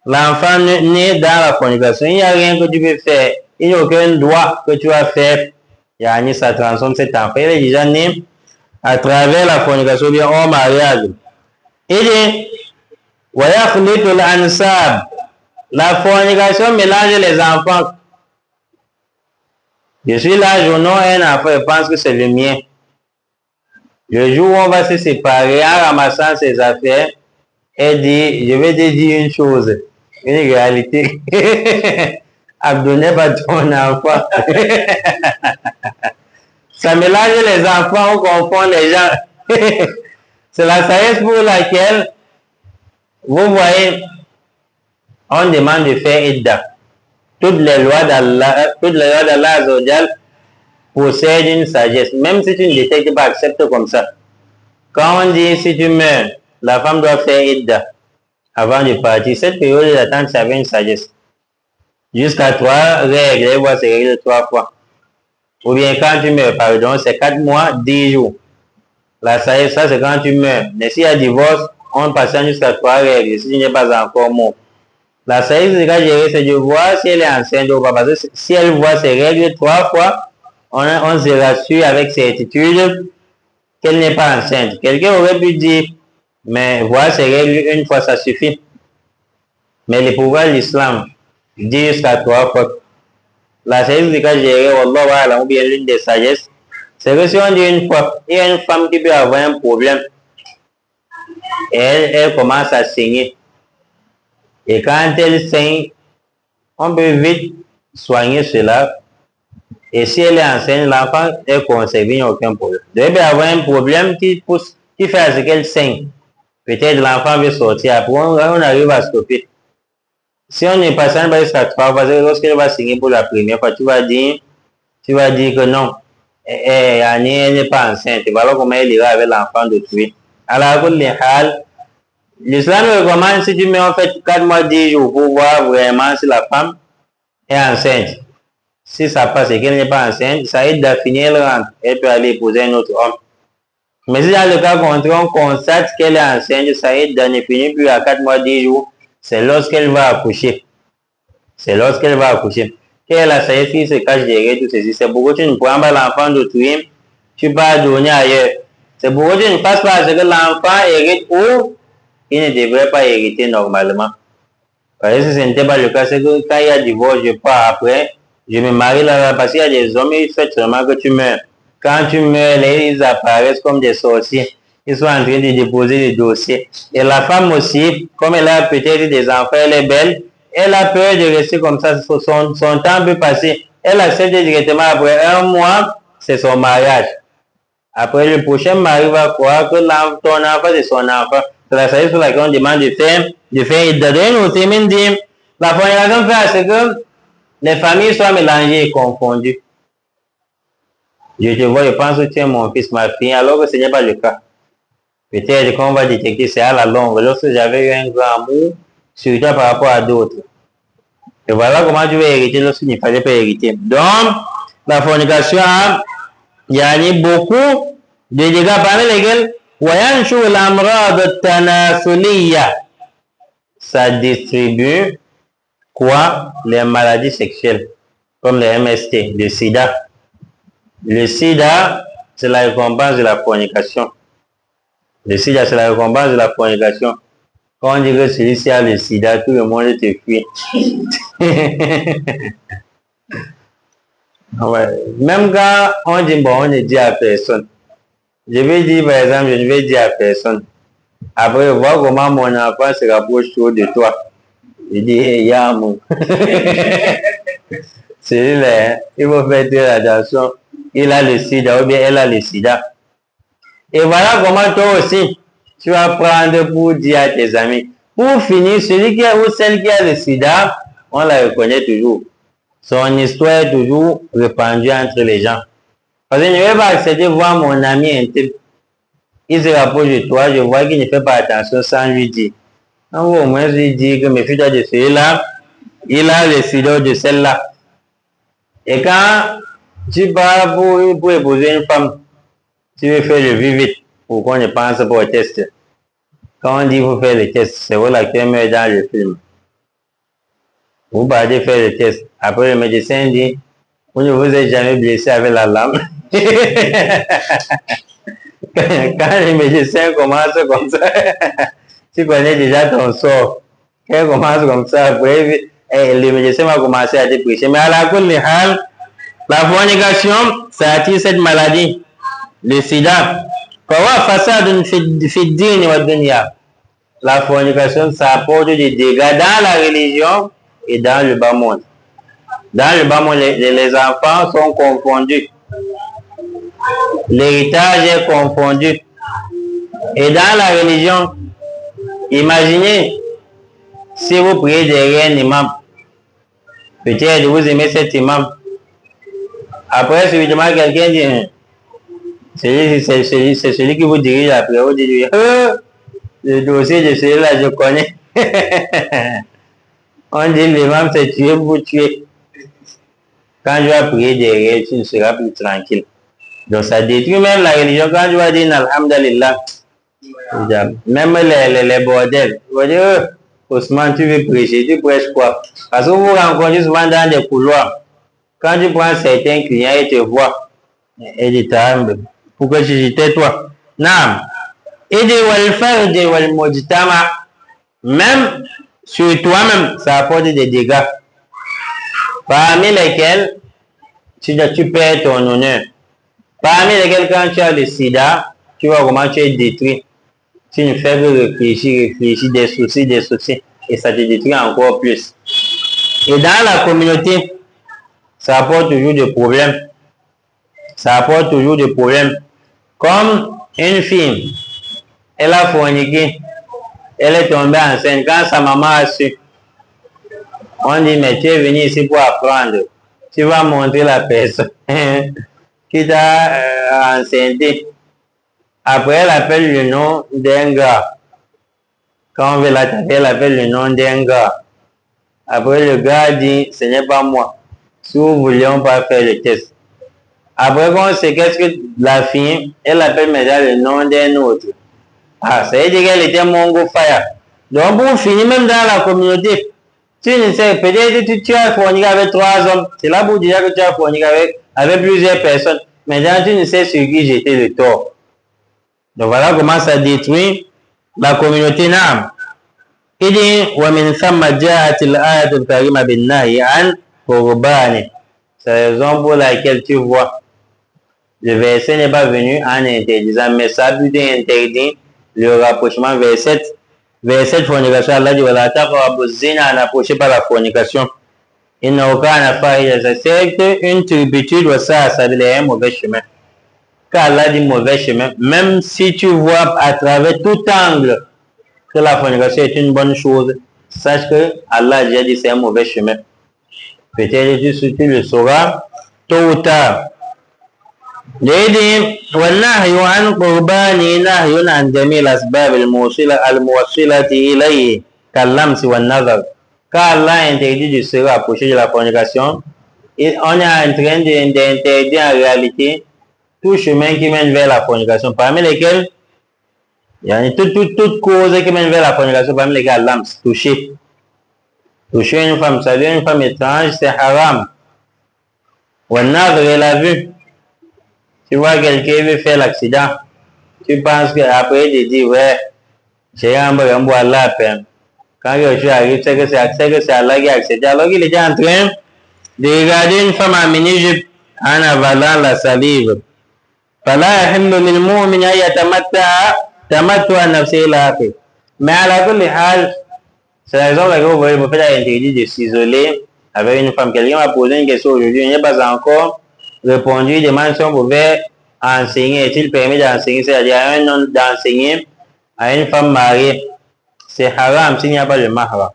A: l'enfant né dans la fornication. Il n'y a rien que tu peux faire. Il n'y a aucun droit que tu vas faire. Ça transforme cet enfant. Il est déjà né à travers la fornication ou bien au mariage. Il dit, la fornication mélange les enfants. Je suis là, je non un enfant, je pense que c'est le mien. Le jour où on va se séparer, en ramassant ses affaires, elle dit, je vais te dire une chose, une réalité. Abdou n'est pas ton enfant. Ça mélange les enfants, on confond les gens. C'est la sagesse pour laquelle, vous voyez, on demande de faire idda. Toutes les lois d'Allah Azzawajal possèdent une sagesse. Même si tu ne détectes pas, accepte comme ça. Quand on dit si tu meurs, la femme doit faire idda avant de partir. Cette période d'attente, ça avait une sagesse. Jusqu'à 3 règles, elle voit ses règles 3 fois. Ou bien quand tu meurs, pardon, c'est 4 mois, 10 jours. La sagesse, ça c'est quand tu meurs. Mais s'il y a divorce, on passe jusqu'à 3 règles. Si tu n'es pas encore mort. La sagesse c'est de voir si elle est enceinte ou pas. Parce que si elle voit ses règles 3 fois, on se rassure avec certitude qu'elle n'est pas enceinte. Quelqu'un aurait pu dire, mais voir ses règles une fois, ça suffit. Mais le pouvoir de l'islam dit jusqu'à 3 fois. La sagesse Wallah ou bien l'une des sagesses, c'est que si on dit une fois, il y a une femme qui peut avoir un problème, et elle commence à saigner. Et quand elle saigne, on peut vite soigner cela. Et si elle est enceinte, l'enfant est conservé, il n'y a aucun problème. Il peut avoir un problème qui fait à ce qu'elle saigne. Peut-être l'enfant veut sortir, après on arrive à stopper. Si on est passé par jusqu'à 3 fois, lorsqu'elle va saigner pour la première fois, tu vas dire que non, elle n'est pas enceinte. Voilà comment elle ira avec l'enfant d'autrui. Alors, l'islam recommande si tu mets en fait 4 mois, 10 jours pour voir vraiment si la femme est enceinte. Si ça passe et qu'elle n'est pas enceinte, ça aide à finir, elle rentre. Elle peut aller épouser un autre homme. Mais si dans le cas contraire, on constate qu'elle est enceinte, ça aide à ne finir plus à 4 mois, 10 jours. C'est lorsqu'elle va accoucher. Quelle est la sagesse qui se cache derrière tout ceci? C'est pourquoi tu ne prends pas l'enfant d'autrui tu vas donner ailleurs. C'est pourquoi tu ne passes pas à ce que l'enfant hérite ou il ne devrait pas hériter normalement. Parce que si ce n'était pas le cas, c'est que quand il y a divorce, je pars après, je me marie là, parce qu'il y a des hommes, ils souhaitent seulement que tu meurs. Quand tu meurs, ils apparaissent comme des sorciers. Ils sont en train de déposer des dossiers. Et la femme aussi, comme elle a peut-être des enfants, elle est belle, elle a peur de rester comme ça, son temps peut passer. Elle accepte directement après un mois, c'est son mariage. Après, le prochain mari va croire que ton enfant, c'est son enfant. C'est la raison pour laquelle on demande de faire et la fornication fait à ce que les familles soient mélangées et confondues. Je te vois, je pense que tu es mon fils, ma fille, alors que ce n'est pas le cas. Peut-être qu'on va détecter, c'est à la longue. Lorsque j'avais eu un grand amour, surtout par rapport à d'autres. Et voilà comment tu veux hériter lorsqu'il ne fallait pas hériter. Donc, la fornication a beaucoup de dégâts parmi lesquels ça distribue quoi? Les maladies sexuelles, comme le MST, le sida. Le sida, c'est la récompense de la fornication. Le sida, c'est la récompense de la fornication. Quand on dit que celui-ci a le sida, tout le monde te fuit. Ouais. Même quand on dit, bon, on ne dit à personne. Je vais dire, par exemple, je ne vais dire à personne. Après, voir comment mon enfant se rapproche trop de toi. Je dis, hey, Yamou. Celui-là, il faut faire très attention. Il a le sida ou bien elle a le sida. Et voilà comment toi aussi, tu vas prendre pour dire à tes amis. Pour finir, celui qui a ou celle qui a le sida, on la reconnaît toujours. Son histoire est toujours répandue entre les gens. Parce que je ne vais pas accepter de voir mon ami intime. Il se rapproche de toi, je vois qu'il ne fait pas attention sans lui dire. On va au moins lui dire que méfie-toi de celui-là, il a le sida de celle-là. Et quand tu pars pour épouser une femme, tu veux faire le vite pour qu'on ne pense pas au test. Quand on dit vous faire le test, c'est vous la qui meurt dans le film. Vous partez faire le test. Après le médecin dit, vous ne vous êtes jamais blessé avec la lame. Quand le médecin commence comme ça, tu connais déjà ton sort. Quand il commence comme ça, après, le médecin va commencer à te prêcher. Mais à la cour, la fornication, ça attire cette maladie, le sida. La fornication, ça apporte des dégâts dans la religion et dans le bas monde. Dans le bas monde, les enfants sont confondus. L'héritage est confondu. Et dans la religion, imaginez, si vous priez derrière un imam, peut-être vous aimez cet imam. Après, subitement, quelqu'un dit, c'est celui qui vous dirige après, vous dites, le dossier de celui-là, je connais. On dit, l'imam s'est tué pour tuer. Quand tu vas prier derrière, tu ne seras plus tranquille. Donc ça détruit même la religion. Quand tu vas dire alhamdulillah, même les bordels, tu vas dire, Ousmane, tu veux prêcher, tu prêches quoi? Parce que vous vous rencontrez souvent dans des couloirs. Quand tu prends certains clients, ils te voient. Et ils te disent, pourquoi tu tais-toi? Non. Et même sur toi-même, ça apporte des dégâts. Parmi lesquels, tu perds ton honneur. Parmi lesquels, quand tu as le sida, tu vois comment tu es détruit. Tu ne fais que réfléchir, des soucis, et ça te détruit encore plus. Et dans la communauté, ça apporte toujours des problèmes. Ça apporte toujours des problèmes. Comme une fille, elle a forniqué, elle est tombée enceinte. Quand sa maman a su, on dit, mais tu es venu ici pour apprendre. Tu vas montrer la personne qui t'a enceinté. Après, elle appelle le nom d'un gars. Quand on veut l'attaquer, elle appelle le nom d'un gars. Après, le gars dit, ce n'est pas moi. Si vous vouliez pas faire le test. Après, quand on sait qu'est-ce que la fille, elle appelle maintenant le nom d'un autre. Ah, ça veut dire qu'elle était Mongo Fire. Donc, pour finir, même dans la communauté, tu ne sais, peut-être que tu as forniqué avec 3 hommes. C'est là pour dire que tu as forniqué avec plusieurs personnes. Maintenant, tu ne sais sur qui jeter le tort. Donc voilà comment ça détruit la communauté Naam. Il dit وَمِنْ ثَمَّ جَاءَتِ الْآيَةُ الْكَرِيمَةُ بِالنَّهْيِ عَنْ قُرْبَانِهِ. C'est la raison pour laquelle tu vois le verset n'est pas venu en interdisant, mais ça a plutôt interdit le rapprochement. Verset fornication. Allah dit وَلَا تَقْرَبُوا الزِّنَا, n'approchez pas la fornication. إِنَّهُ كَانَ فَاحِشَةً, c'est une turpitude, ça veut dire un mauvais chemin. Car Allah dit mauvais chemin, même si tu vois à travers tout angle que la fornication est une bonne chose, sache que Allah a déjà dit c'est un mauvais chemin. Peut-être tu le sauras tôt ou tard. Il dit وَالنَّهْيُ عَنْ قُرْبَانِهِ نَهْيٌ عَنْ جَمِيعِ الْأَسْبَابِ الْمُوَصِّلَةِ إِلَيْهِ كَاللَّمْسِ وَالنَّظَرِ. Car Allah interdit de se rapprocher de la fornication, et on est en train d'interdire en réalité tout chemin qui mène vers la fornication, parmi lesquels il y a toute cause qui mène vers la fornication, parmi lesquels l'âme, toucher une femme, saluer une femme étrange, c'est haram. Ou un arbre et la vue. Tu vois quelqu'un veut faire l'accident, tu penses qu'après il te dit ouais, j'ai un bon à la peine. Quand je arrive, c'est que c'est Allah qui a accepté. Alors qu'il était en train de regarder une femme en mini-jupe en avalant la salive. فلا يحل للمؤمن أن يتمتع تمتع نفسه إلى آخره. Mais à la حال, c'est la raison pour laquelle vous voyez le fait interdit de s'isoler avec une femme. Quelqu'un m'a posé une question aujourd'hui, il n'y a pas encore répondu. Il demande si on pouvait enseigner, est-il permis d'enseigner, c'est-à-dire à un homme d'enseigner à une femme mariée. C'est haram s'il n'y a pas de mahram.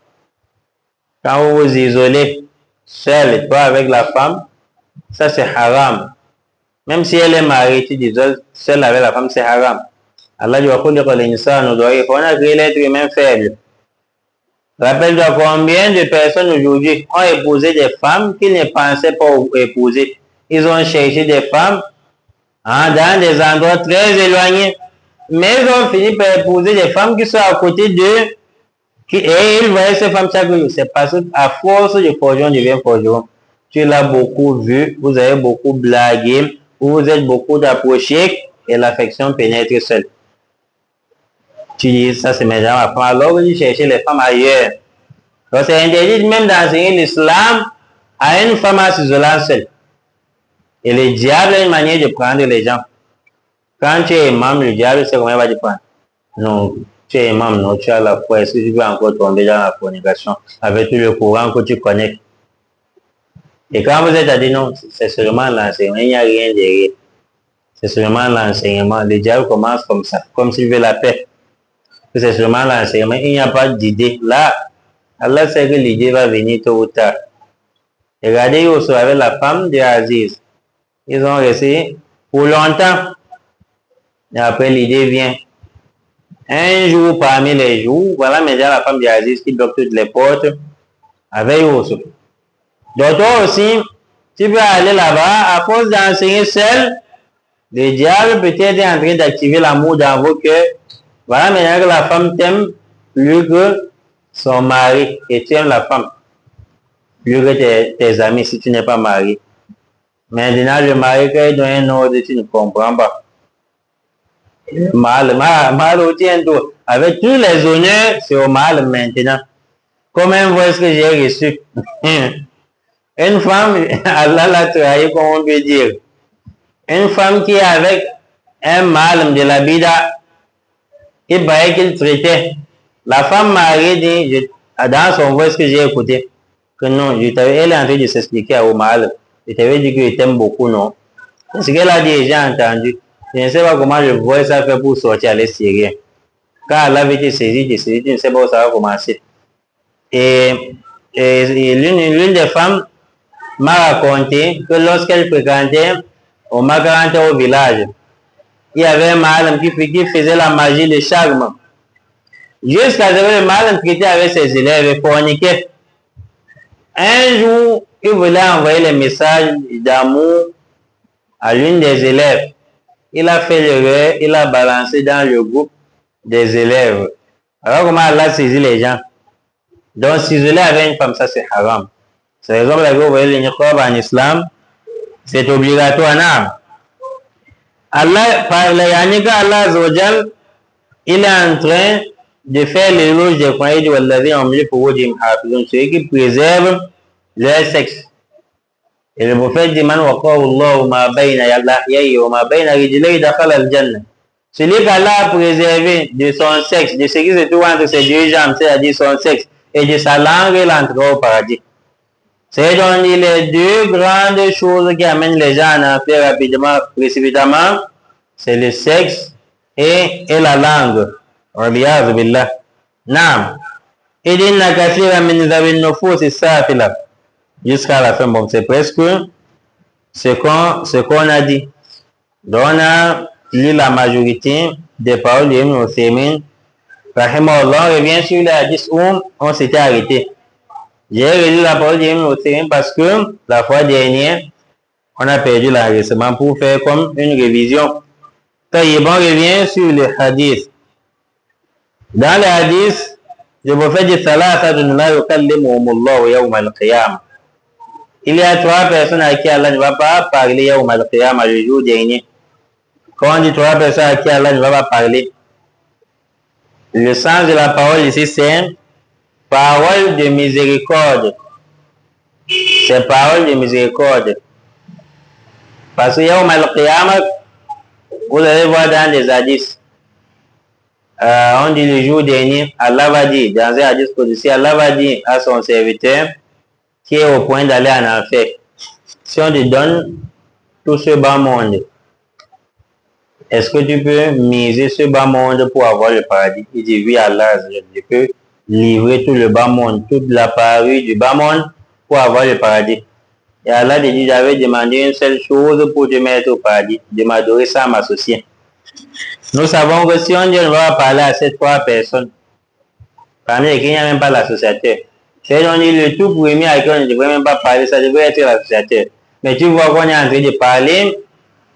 A: Quand vous vous isolez seul, toi avec la femme, ça c'est haram. Même si elle est mariée, tu dis seule avec la femme, c'est haram. Allah dit on a créé l'être humain faible. Rappelle-toi combien de personnes aujourd'hui ont épousé des femmes qu'ils ne pensaient pas épouser. Ils ont cherché des femmes dans des endroits très éloignés. Mais ils ont fini par épouser des femmes qui sont à côté d'eux. Et ils voyaient ces femmes chaque jour. C'est parce qu'à force de forgeron devient forgeron. Tu l'as beaucoup vu, vous avez beaucoup blagué, vous êtes beaucoup d'approchés et l'affection pénètre seule. Tu dis, ça c'est mes gens à femme. Alors vous cherchez les femmes ailleurs. Donc c'est interdit même d'enseigner l'islam à une femme en s'isolant seule. Et le diable a une manière de prendre les gens. Quand tu es imam, le diable sait comment il va te prendre. Non, tu es imam, non, tu as la foi. Est-ce que tu peux encore tomber dans la fornication avec tout le courant que tu connais? Et quand vous êtes à dire non, c'est seulement l'enseignement, il n'y a rien derrière. C'est seulement l'enseignement. Le diable commence comme ça, comme s'il veut la paix. C'est seulement l'enseignement, il n'y a pas d'idée. Là, Allah sait que l'idée va venir tôt ou tard. Regardez aussi avec la femme de Aziz. Ils ont resté pour longtemps. Et après, l'idée vient. Un jour parmi les jours, voilà maintenant la femme de Aziz qui bloque toutes les portes avec Youssef. Donc toi aussi, tu peux aller là-bas, à force d'enseigner seul, le diable peut-être en train d'activer l'amour dans vos cœurs. Voilà maintenant que la femme t'aime plus que son mari, et tu aimes la femme plus que tes amis si tu n'es pas marié. Maintenant, le mari, quand il donne un ordre, tu ne comprends pas. Mal au tien tout. Avec tous les honneurs, c'est au mal maintenant. Comment est-ce que j'ai reçu? Une femme, Allah l'a trahi, comme on peut dire. Une femme qui est avec un mâle de la bida, il paraît qu'il traitait. La femme mariée dit, dans son voix, ce que j'ai écouté, que non, elle est en train de s'expliquer au mâle. Je t'avais dit qu'il t'aime beaucoup, non? Ce qu'elle a dit, j'ai entendu. Je ne sais pas comment je vois ça fait pour sortir à l'extérieur. Quand elle avait été saisie, tu ne sais pas où ça va commencer. Et l'une des femmes m'a raconté que lorsqu'elle fréquentait au Macaranta au village, il y avait un malin qui faisait la magie de charme. Jusqu'à ce que le malin traitait avec ses élèves et forniquait. Un jour, il voulait envoyer les messages d'amour à l'une des élèves. Il a fait l'erreur, il a balancé dans le groupe des élèves. Alors comment Allah a saisi les gens? Donc s'isoler avec une femme, ça c'est haram. C'est la raison pour laquelle vous voyez le niqab en islam, c'est obligatoire. Non? Allah, par la yanika Allah Azzawajal, il est en train de faire l'éloge des croyants de Walladhi en milieu pour Wajim Hafizun, ceux qui préservent leur sexe. Et le prophète dit, Man waqahu Allahu ma bayna yahyayhi wa ma bayna rijlayhi dakhala al-jannah. Celui qu'Allah a préservé de son sexe, de ce qui se trouve entre ses deux jambes, c'est-à-dire son sexe, et de sa langue, il entrera au paradis. C'est donc les deux grandes choses qui amènent les gens à en faire rapidement, précipitamment, c'est le sexe et la langue. Waliyaz billah. Naam. Idinna kathira min zawin nufus safila. Jusqu'à la fin, bon, c'est presque ce qu'on a dit. Donc, on a lu la majorité des paroles d'Ibn Uthaymin. Rahimahullah, on revient sur les hadiths où on s'était arrêté. J'ai relu la parole d'Ibn Uthaymin parce que la fois dernière, on a perdu l'enregistrement pour faire comme une révision. On revient sur les hadiths. Dans les hadiths, le prophète dit Thalathatun la yukallimuhumullahu yawm al-qiyamah. Il y a trois personnes à qui Allah ne va pas parler yawm al-qiyamah, le jour dernier. Quand on dit trois personnes à qui Allah ne va pas parler, le sens de la parole ici c'est parole de miséricorde. C'est parole de miséricorde. Parce que yawm al-qiyamah, vous allez voir dans les hadiths, on dit le jour dernier, Allah va dire, dans un hadith qudsi, Allah va dire à son serviteur qui est au point d'aller en enfer, si on te donne tout ce bas monde, est-ce que tu peux miser ce bas monde pour avoir le paradis? Il dit oui, Allah, je peux livrer tout le bas monde, toute la parure du bas monde pour avoir le paradis. Et Allah dit, j'avais demandé une seule chose pour te mettre au paradis, de m'adorer sans m'associer. Nous savons que si on dit on va parler à ces trois personnes, parmi lesquelles il n'y a même pas l'associateur. C'est donc le tout premier à qui on ne devrait même pas parler, ça devrait être l'associateur. Mais tu vois qu'on est en train de parler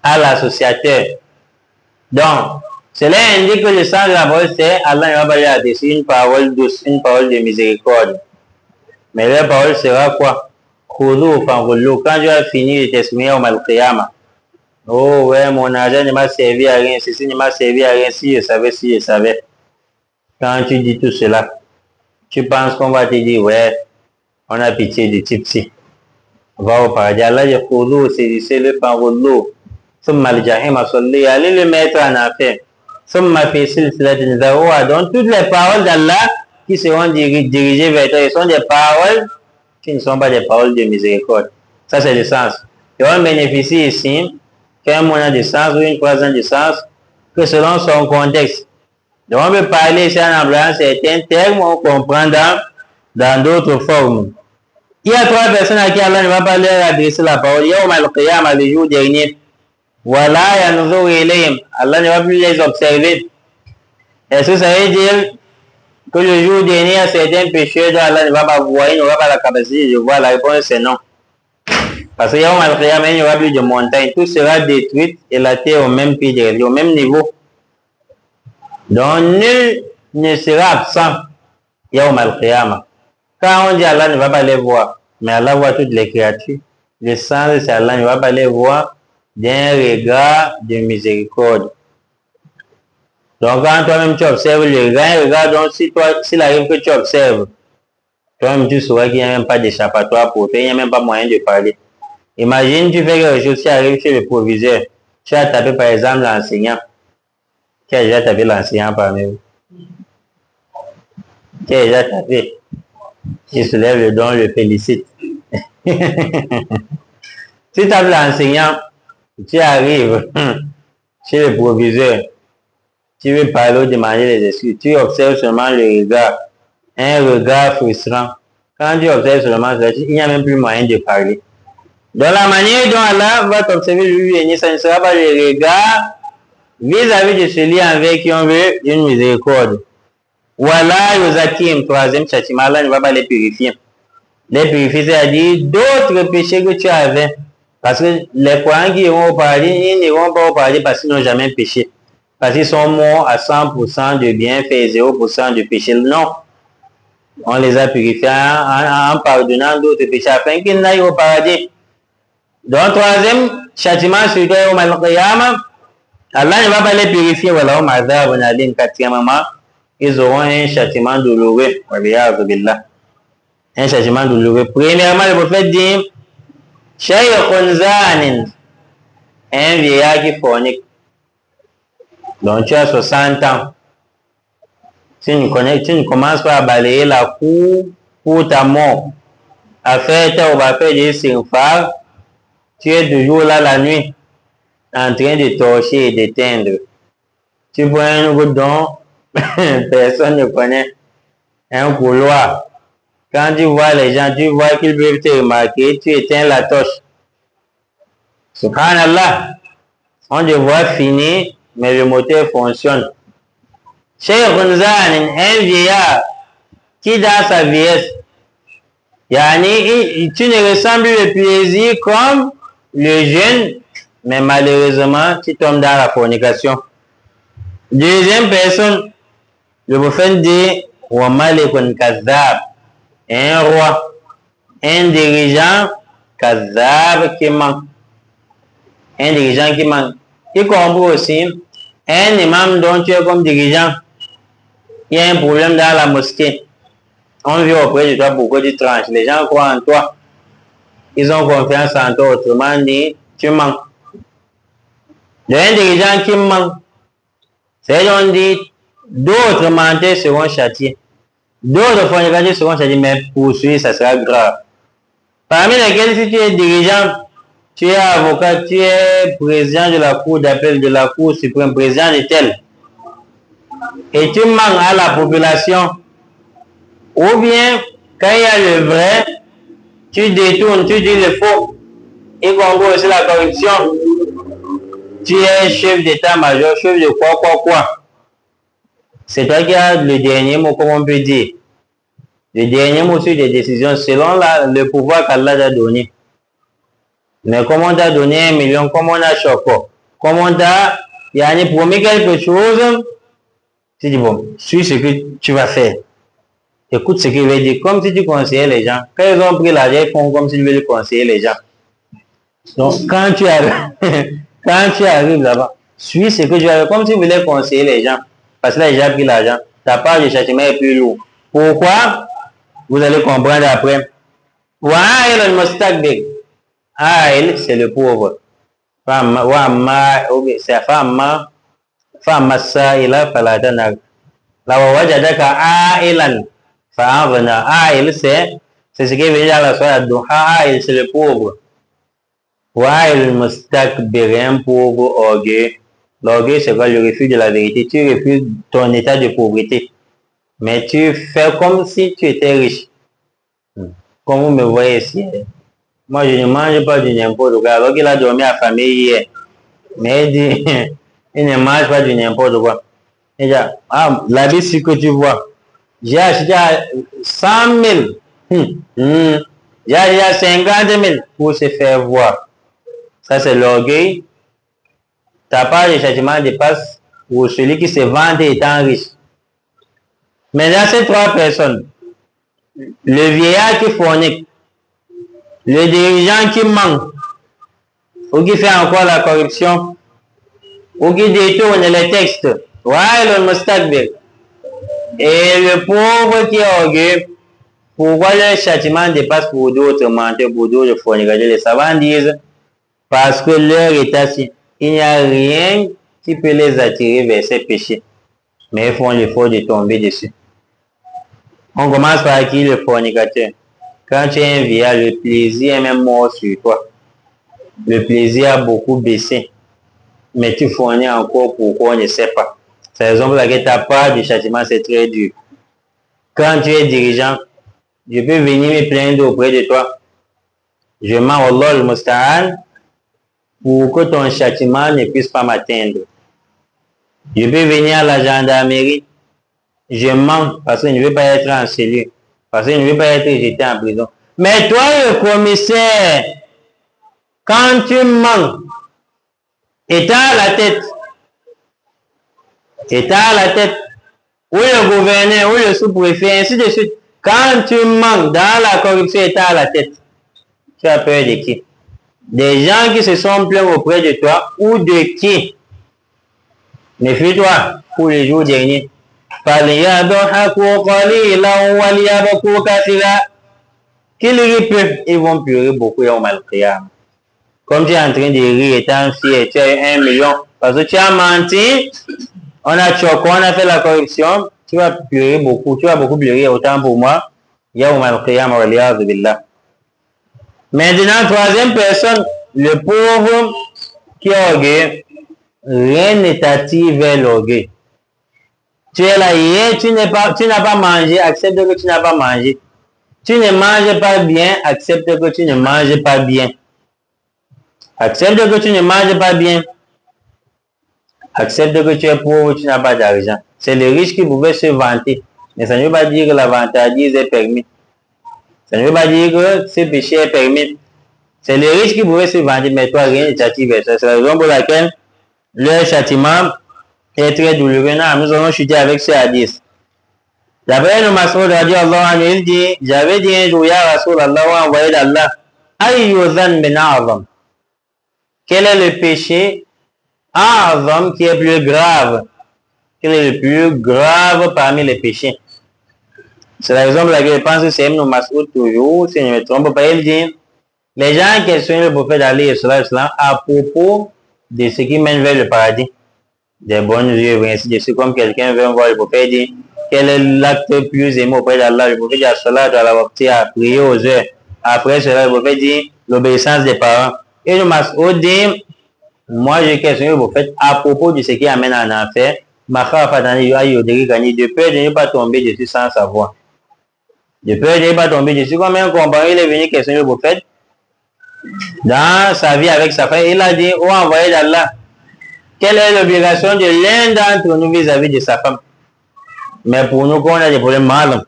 A: à l'associateur. Donc, cela indique que le sens de la parole, c'est Allah ne va pas lui adresser une parole douce, une parole de miséricorde. Mais la parole sera quoi? Khoudou, fangoulou. Quand tu as fini de t'exprimer au Mal-Qiyamah, oh ouais, mon argent ne m'a servi à rien, ceci ne m'a servi à rien, si je savais. Quand tu dis tout cela, tu penses qu'on va te dire, ouais, on a pitié du type-ci. Va au paradis. Allah dit, Khoudou, saisissez-le, fangoulou. Allez le mettre en affaire. Donc toutes les paroles d'Allah qui seront dirigées vers toi, sont des paroles qui ne sont pas des paroles de miséricorde. Ça c'est le sens. Et on bénéficie ici qu'un mot a du sens ou une phrase a du sens que selon son contexte. Donc on peut parler ici en employant certains termes, on comprend dans d'autres formes. Il y a trois personnes à qui Allah ne va pas leur adresser la parole. Yawm al-Qiyamah, le jour dernier. Voilà, Allah ne va plus les observer. Est-ce que ça veut dire que le jour dernier, il y a certains pécheurs dont Allah ne va pas voir, il n'aura pas la capacité de voir? La réponse c'est non. Parce qu'il y n'y aura plus de montagne, tout sera détruit et la terre au même pied, au même niveau. Donc nul ne sera absent. Yawm al-Qiyamah. Quand on dit Allah ne va pas les voir, mais Allah voit toutes les créatures, le sens c'est Allah ne va pas les voir d'un regard de miséricorde. Donc quand toi-même tu observes le regard, donc s'il arrive que tu observes, toi-même tu sauras qu'il n'y a même pas d'échappatoire pour toi, il n'y a même pas moyen de parler. Imagine tu fais quelque chose, tu arrives chez le proviseur, tu as tapé par exemple l'enseignant. Qui a déjà tapé l'enseignant parmi vous? Qui a déjà tapé? Il se lève le don, le félicite. Si tu tapes l'enseignant, tu arrives chez le proviseur, tu veux parler ou demander les excuses, tu observes seulement le regard, un regard frustrant. Quand tu observes seulement ça, il n'y a même plus moyen de parler. Dans la manière dont Allah va t'observer lui, ça ne sera pas le regard vis-à-vis de celui envers qui on veut une miséricorde. Voilà, Yosakim, troisième châtiment, Allah ne va pas les purifier. Les purifier, c'est-à-dire d'autres péchés que tu avais. Parce que les croyants qui iront au paradis, ils n'iront pas au paradis parce qu'ils n'ont jamais péché. Parce qu'ils sont morts à 100% de bienfaits et 0% de péché. Non. On les a purifiés en pardonnant d'autres péchés afin qu'ils n'aillent au paradis. Donc, troisième châtiment sur toi au Mal-Qiyamah, Allah ne va pas les purifier. Voilà, quatrièmement, ils auront un châtiment douloureux. Un châtiment douloureux. Premièrement, le prophète dit, Shaykhun zanin, un vieillard qui fornique. Donc tu as 60 ans. Tu ne commences pas à balayer la cour pour ta mort. À faire ta faire des sirfar, tu es toujours là la nuit, en train de torcher et d'éteindre. Tu vois un goudron, personne ne connaît. Un couloir. Quand tu vois les gens, tu vois qu'ils peuvent te remarquer, tu éteins la torche. Subhanallah, on te voit finir, mais le moteur fonctionne. Cheikh Ghunzan, un vieillard qui dans sa vieillesse, yani, tu ne ressembles le plaisir comme le jeune, mais malheureusement, tu tombes dans la fornication. Deuxième personne, le prophète dit, wa malikun kazzab, un roi, un dirigeant kazzab qui ment. Un dirigeant qui ment. Il comprend aussi un imam dont tu es comme dirigeant. Il y a un problème dans la mosquée. On vient auprès de toi beaucoup de tranches. Les gens croient en toi. Ils ont confiance en toi. Autrement dit, tu mens. De un dirigeant qui ment, c'est on dit, d'autres menteurs seront châtiés. D'autres fornicateurs seront châtiés, mais poursuivis, ça sera grave. Parmi lesquels, si tu es dirigeant, tu es avocat, tu es président de la cour d'appel, de la cour suprême, président de tel, et tu mens à la population, ou bien, quand il y a le vrai, tu détournes, tu dis le faux, y compris aussi la corruption. Tu es chef d'état-major, chef de quoi. C'est toi qui as le dernier mot, comme on peut dire. Le dernier mot sur des décisions selon le pouvoir qu'Allah t'a donné. Mais comme on t'a donné 1 million, comme on a choqué, comme on t'a promis quelque chose, tu dis bon, suis ce que tu vas faire. Écoute ce qu'il veut dire, comme si tu conseillais les gens. Quand ils ont pris l'argent, ils font comme s'ils veulent conseiller les gens. Donc, quand tu arrives là-bas, suis ce que tu vas faire, comme si tu voulais conseiller les gens. Parce que là, j'ai pris l'argent. Ta part de châtiment est plus lourde. Pourquoi? Vous allez comprendre après. Wa'il al-mustakbir. Aïl, c'est le pauvre. C'est femme sa'ila falatana. La wajadaka a'ilan fa'avna. Aïl, c'est ce qui veut dire à la soirée. Aïl, c'est le pauvre. Wa'il mustakbir, un pauvre orgueil. L'orgueil, c'est quoi? Le refus de la vérité. Tu refuses ton état de pauvreté. Mais tu fais comme si tu étais riche. Comme vous me voyez ici. Moi, je ne mange pas du n'importe quoi. Alors qu'il a dormi à famille hier. Mais il dit, il ne mange pas du n'importe quoi. Il dit, la vie que tu vois. J'ai acheté à 100 000. J'ai acheté à 50 000 pour se faire voir. Ça, c'est l'orgueil. Ta part de châtiment dépasse pour celui qui se vante étant riche. Mais dans ces trois personnes, le vieillard qui fornique, le dirigeant qui ment, ou qui fait encore la corruption, ou qui détourne les textes, et le pauvre qui est orgueilleux, pourquoi le châtiment dépasse pour d'autres menteurs, pour d'autres fornicateurs? Les savants disent, parce que leur état, il n'y a rien qui peut les attirer vers ces péchés, mais ils font l'effort de tomber dessus. On commence par qui? Le fornicateur. Quand tu es un vieillard, le plaisir est même mort sur toi. Le plaisir a beaucoup baissé. Mais tu fournis encore, pourquoi on ne sait pas. C'est la raison pour laquelle ta part du châtiment, c'est très dur. Quand tu es dirigeant, je peux venir me plaindre auprès de toi. Je mens Allah al-Musta'an pour que ton châtiment ne puisse pas m'atteindre. Je peux venir à la gendarmerie. Je mens parce que je ne veux pas être en cellule. Parce que je ne veux pas être jeté en prison. Mais toi, le commissaire, quand tu mens, étant à la tête, ou le gouverneur, ou le sous-préfet, ainsi de suite, quand tu mens dans la corruption, étant à la tête, tu as peur de qui? Des gens qui se sont plaints auprès de toi, ou de qui? Méfie-toi pour les jours derniers. Qu'ils rient peu, ils vont pleurer beaucoup et au mal. Comme tu es en train de rire étant fier, tu as eu 1 million, parce que tu as menti, on a choqué, on a fait la corruption, tu vas pleurer beaucoup, tu vas beaucoup pleurer, autant pour moi. Maintenant, troisième personne, le pauvre qui est orgueilleux, rien n'est attiré vers l'orgueil. Tu es là hier, tu n'as pas mangé, accepte que tu n'as pas mangé. Tu ne manges pas bien, accepte que tu ne manges pas bien. Accepte que tu ne manges pas bien. Accepte que tu es pauvre, tu n'as pas d'argent. C'est les riches qui pouvaient se vanter. Mais ça ne veut pas dire que la vantardise est permis. Ça ne veut pas dire que ce péché est permis. C'est les riches qui pouvaient se vanter, mais toi, rien ne t'attire vers ça. C'est la raison pour laquelle leur châtiment est très douloureux. Non, nous allons chuter avec ce hadith. D'après le Mas'ud radiallahu anhu, il dit, j'avais dit un jour, ya Rasulallah, envoyé d'Allah, ayyuzan min a'zam. Quel est le péché a'zam qui est plus grave? Quel est le plus grave parmi les péchés? C'est la raison pour laquelle je pense que c'est Ibn Mas'ud toujours, si je ne me trompe pas, il dit, les gens questionnent le prophète Ali à propos de ce qui mène vers le paradis, des bonnes œuvres, ainsi de suite. Comme quelqu'un veut voir le prophète, dit, quel est l'acte plus aimé auprès d'Allah? Le prophète dit, à prier aux heures. Après cela, le prophète dit, l'obéissance des parents. Et le Mas'ud dit, moi je questionne le prophète à propos de ce qui amène en enfer, de peur de ne pas tomber dessus sans savoir. De peur de ne pas tomber dessus. Comme un compagnon, il est venu questionner le prophète dans sa vie avec sa femme. Il a dit, oh envoyé d'Allah, quelle est l'obligation de l'un d'entre nous vis-à-vis de sa femme? Mais pour nous, quand on a des problèmes mal,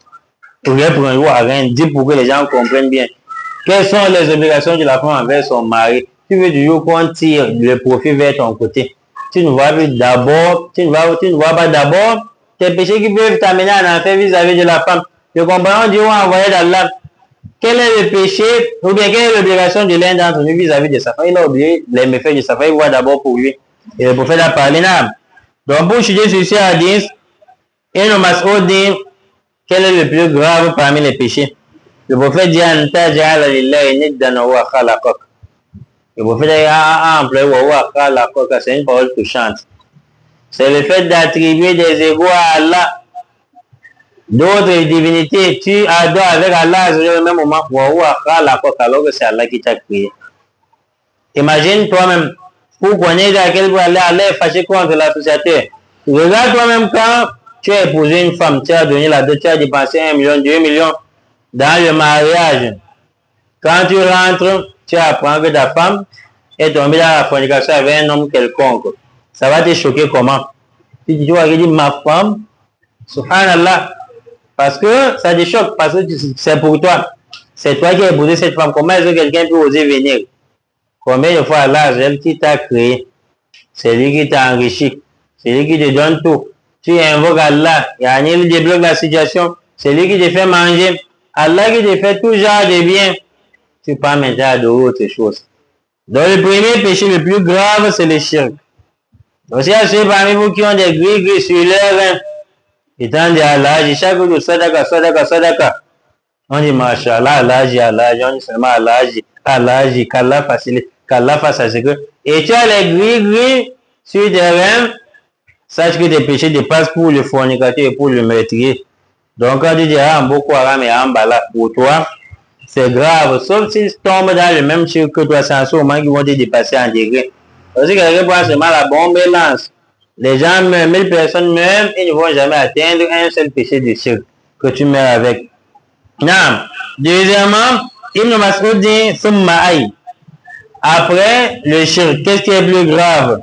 A: pour nous, rien dit pour que les gens comprennent bien. Quelles sont les obligations de la femme envers son mari? Tu veux toujours qu'on tire le profit vers ton côté. Tu ne vois pas d'abord tes péchés qui peuvent t'amener en enfer vis-à-vis de la femme. Le compagnon dit, envoyé d'Allah, quel est le péché, ou bien quelle est l'obligation de l'un d'entre nous vis-à-vis de sa femme? Il a oublié les méfaits de sa femme, il voit d'abord pour lui. Et le prophète a parlé là. Donc pour chuter sur ce hadith, et le Mas'ud dit, quel est le plus grave parmi les péchés? Le prophète dit, le prophète a employé c'est une parole touchante. C'est le fait d'attribuer des égaux à Allah, d'autres divinités. Tu adores avec Allah au même moment, alors que c'est Allah qui t'a créé. Imagine toi-même, pour connaître à quel point Allah est fâché contre l'associateur. Regarde toi-même quand tu as épousé une femme, tu as donné la dot, tu as dépensé 1 million, 2 millions dans le mariage. Quand tu rentres, tu apprends que ta femme est tombée dans la fornication avec un homme quelconque. Ça va te choquer comment? Tu dis, ma femme, subhanallah, parce que ça te choque, parce que c'est pour toi. C'est toi qui as épousé cette femme. Comment est-ce que quelqu'un peut oser venir? Combien de fois Allah, elle qui t'a créé, c'est lui qui t'a enrichi, c'est lui qui te donne tout. Tu invoques Allah, il débloque la situation, c'est lui qui te fait manger, Allah qui te fait tout genre de bien. Tu peux maintenant adorer autre chose. Donc le premier péché le plus grave, c'est le shirk. Donc il y a ceux parmi vous qui ont des gris sur leur rein, étant des Allah, chaque jour, sadaka. On dit mashallah, Allah, on dit seulement Allah, qu'Allah facilite, qu'Allah fasse à ce que. Et tu as les gris sur des reins, sache que tes péchés dépassent pour le fornicateur et pour le meurtrier. Donc quand tu dis Boko Haram et Ambala, pour toi, c'est grave, sauf s'ils tombent dans le même chiffre que toi, c'est en ce moment qu'ils vont te dépasser en degré. Parce que quelqu'un prend seulement la bombe et lance. Les gens meurent, 1000 personnes meurent et ne vont jamais atteindre un seul péché de shirk que tu meurs avec. Non. Deuxièmement, Ibn Mas'ud dit Summa ay. Après le shirk, qu'est-ce qui est plus grave?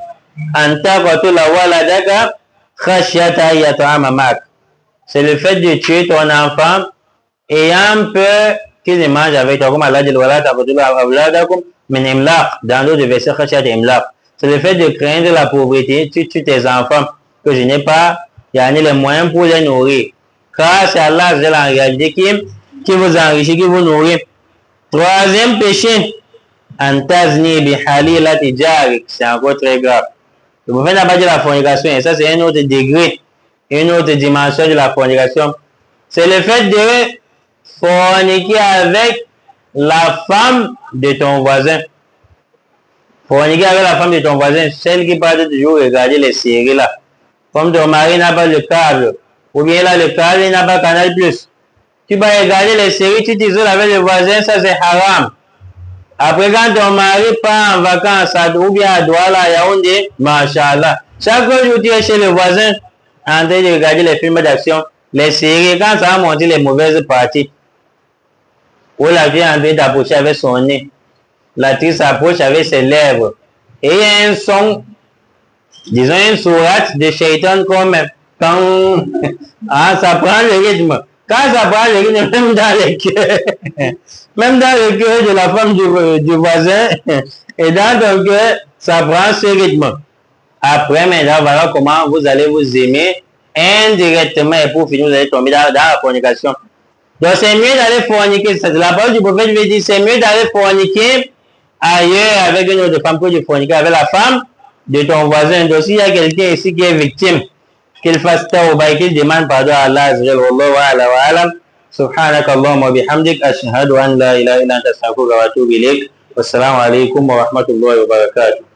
A: C'est le fait de tuer ton enfant ayant peur qu'il ne mange avec toi, comme Allah dit dans d'autres versets, c'est le fait de craindre la pauvreté. Tu tues tes enfants que je n'ai pas les moyens pour les nourrir, car c'est Allah en réalité qui vous enrichit, qui vous nourrit. Troisième péché, c'est encore très grave. Le prophète n'a pas dit la fornication, et ça c'est un autre degré, une autre dimension de la fornication. C'est le fait de forniquer avec la femme de ton voisin. Forniquer avec la femme de ton voisin, celle qui parle toujours regarder les séries là. Comme ton mari n'a pas le câble, ou bien là le câble, il n'a pas Canal+. Tu vas regarder les séries, tu t'isoles avec le voisin, ça c'est haram. Après quand ton mari part en vacances, ou bien à Douala, à Yaoundé, machallah. Chaque jour tu es chez le voisin, en train de regarder les films d'action, les séries, quand ça va monter les mauvaises parties. Où la fille est en train d'approcher avec son nez. L'actrice s'approche avec ses lèvres. Et il y a un son, disons une sourate de shaitan quand même. Quand ça prend le rythme. Quand ça prend le rythme, même dans le cœur, même dans le cœur de la femme du voisin, et dans ton cœur, ça prend ce rythme. Après, maintenant, voilà comment vous allez vous aimer indirectement et pour finir, vous allez tomber dans la fornication. Donc, c'est mieux d'aller forniquer. La parole du prophète veut dire c'est mieux d'aller forniquer ailleurs avec une autre femme que de forniquer avec la femme de ton voisin. Donc, s'il y a quelqu'un ici qui est victime, qu'il fasse tawbah et qu'il demande pardon à Allah azza wa jalla wa alam. Subhanaka Allahumma bihamdik ashhadu an la ilaha illa anta astaghfiruka wa atubu ilayk. Wassalamu alaikum wa rahmatullahi wa barakatuh.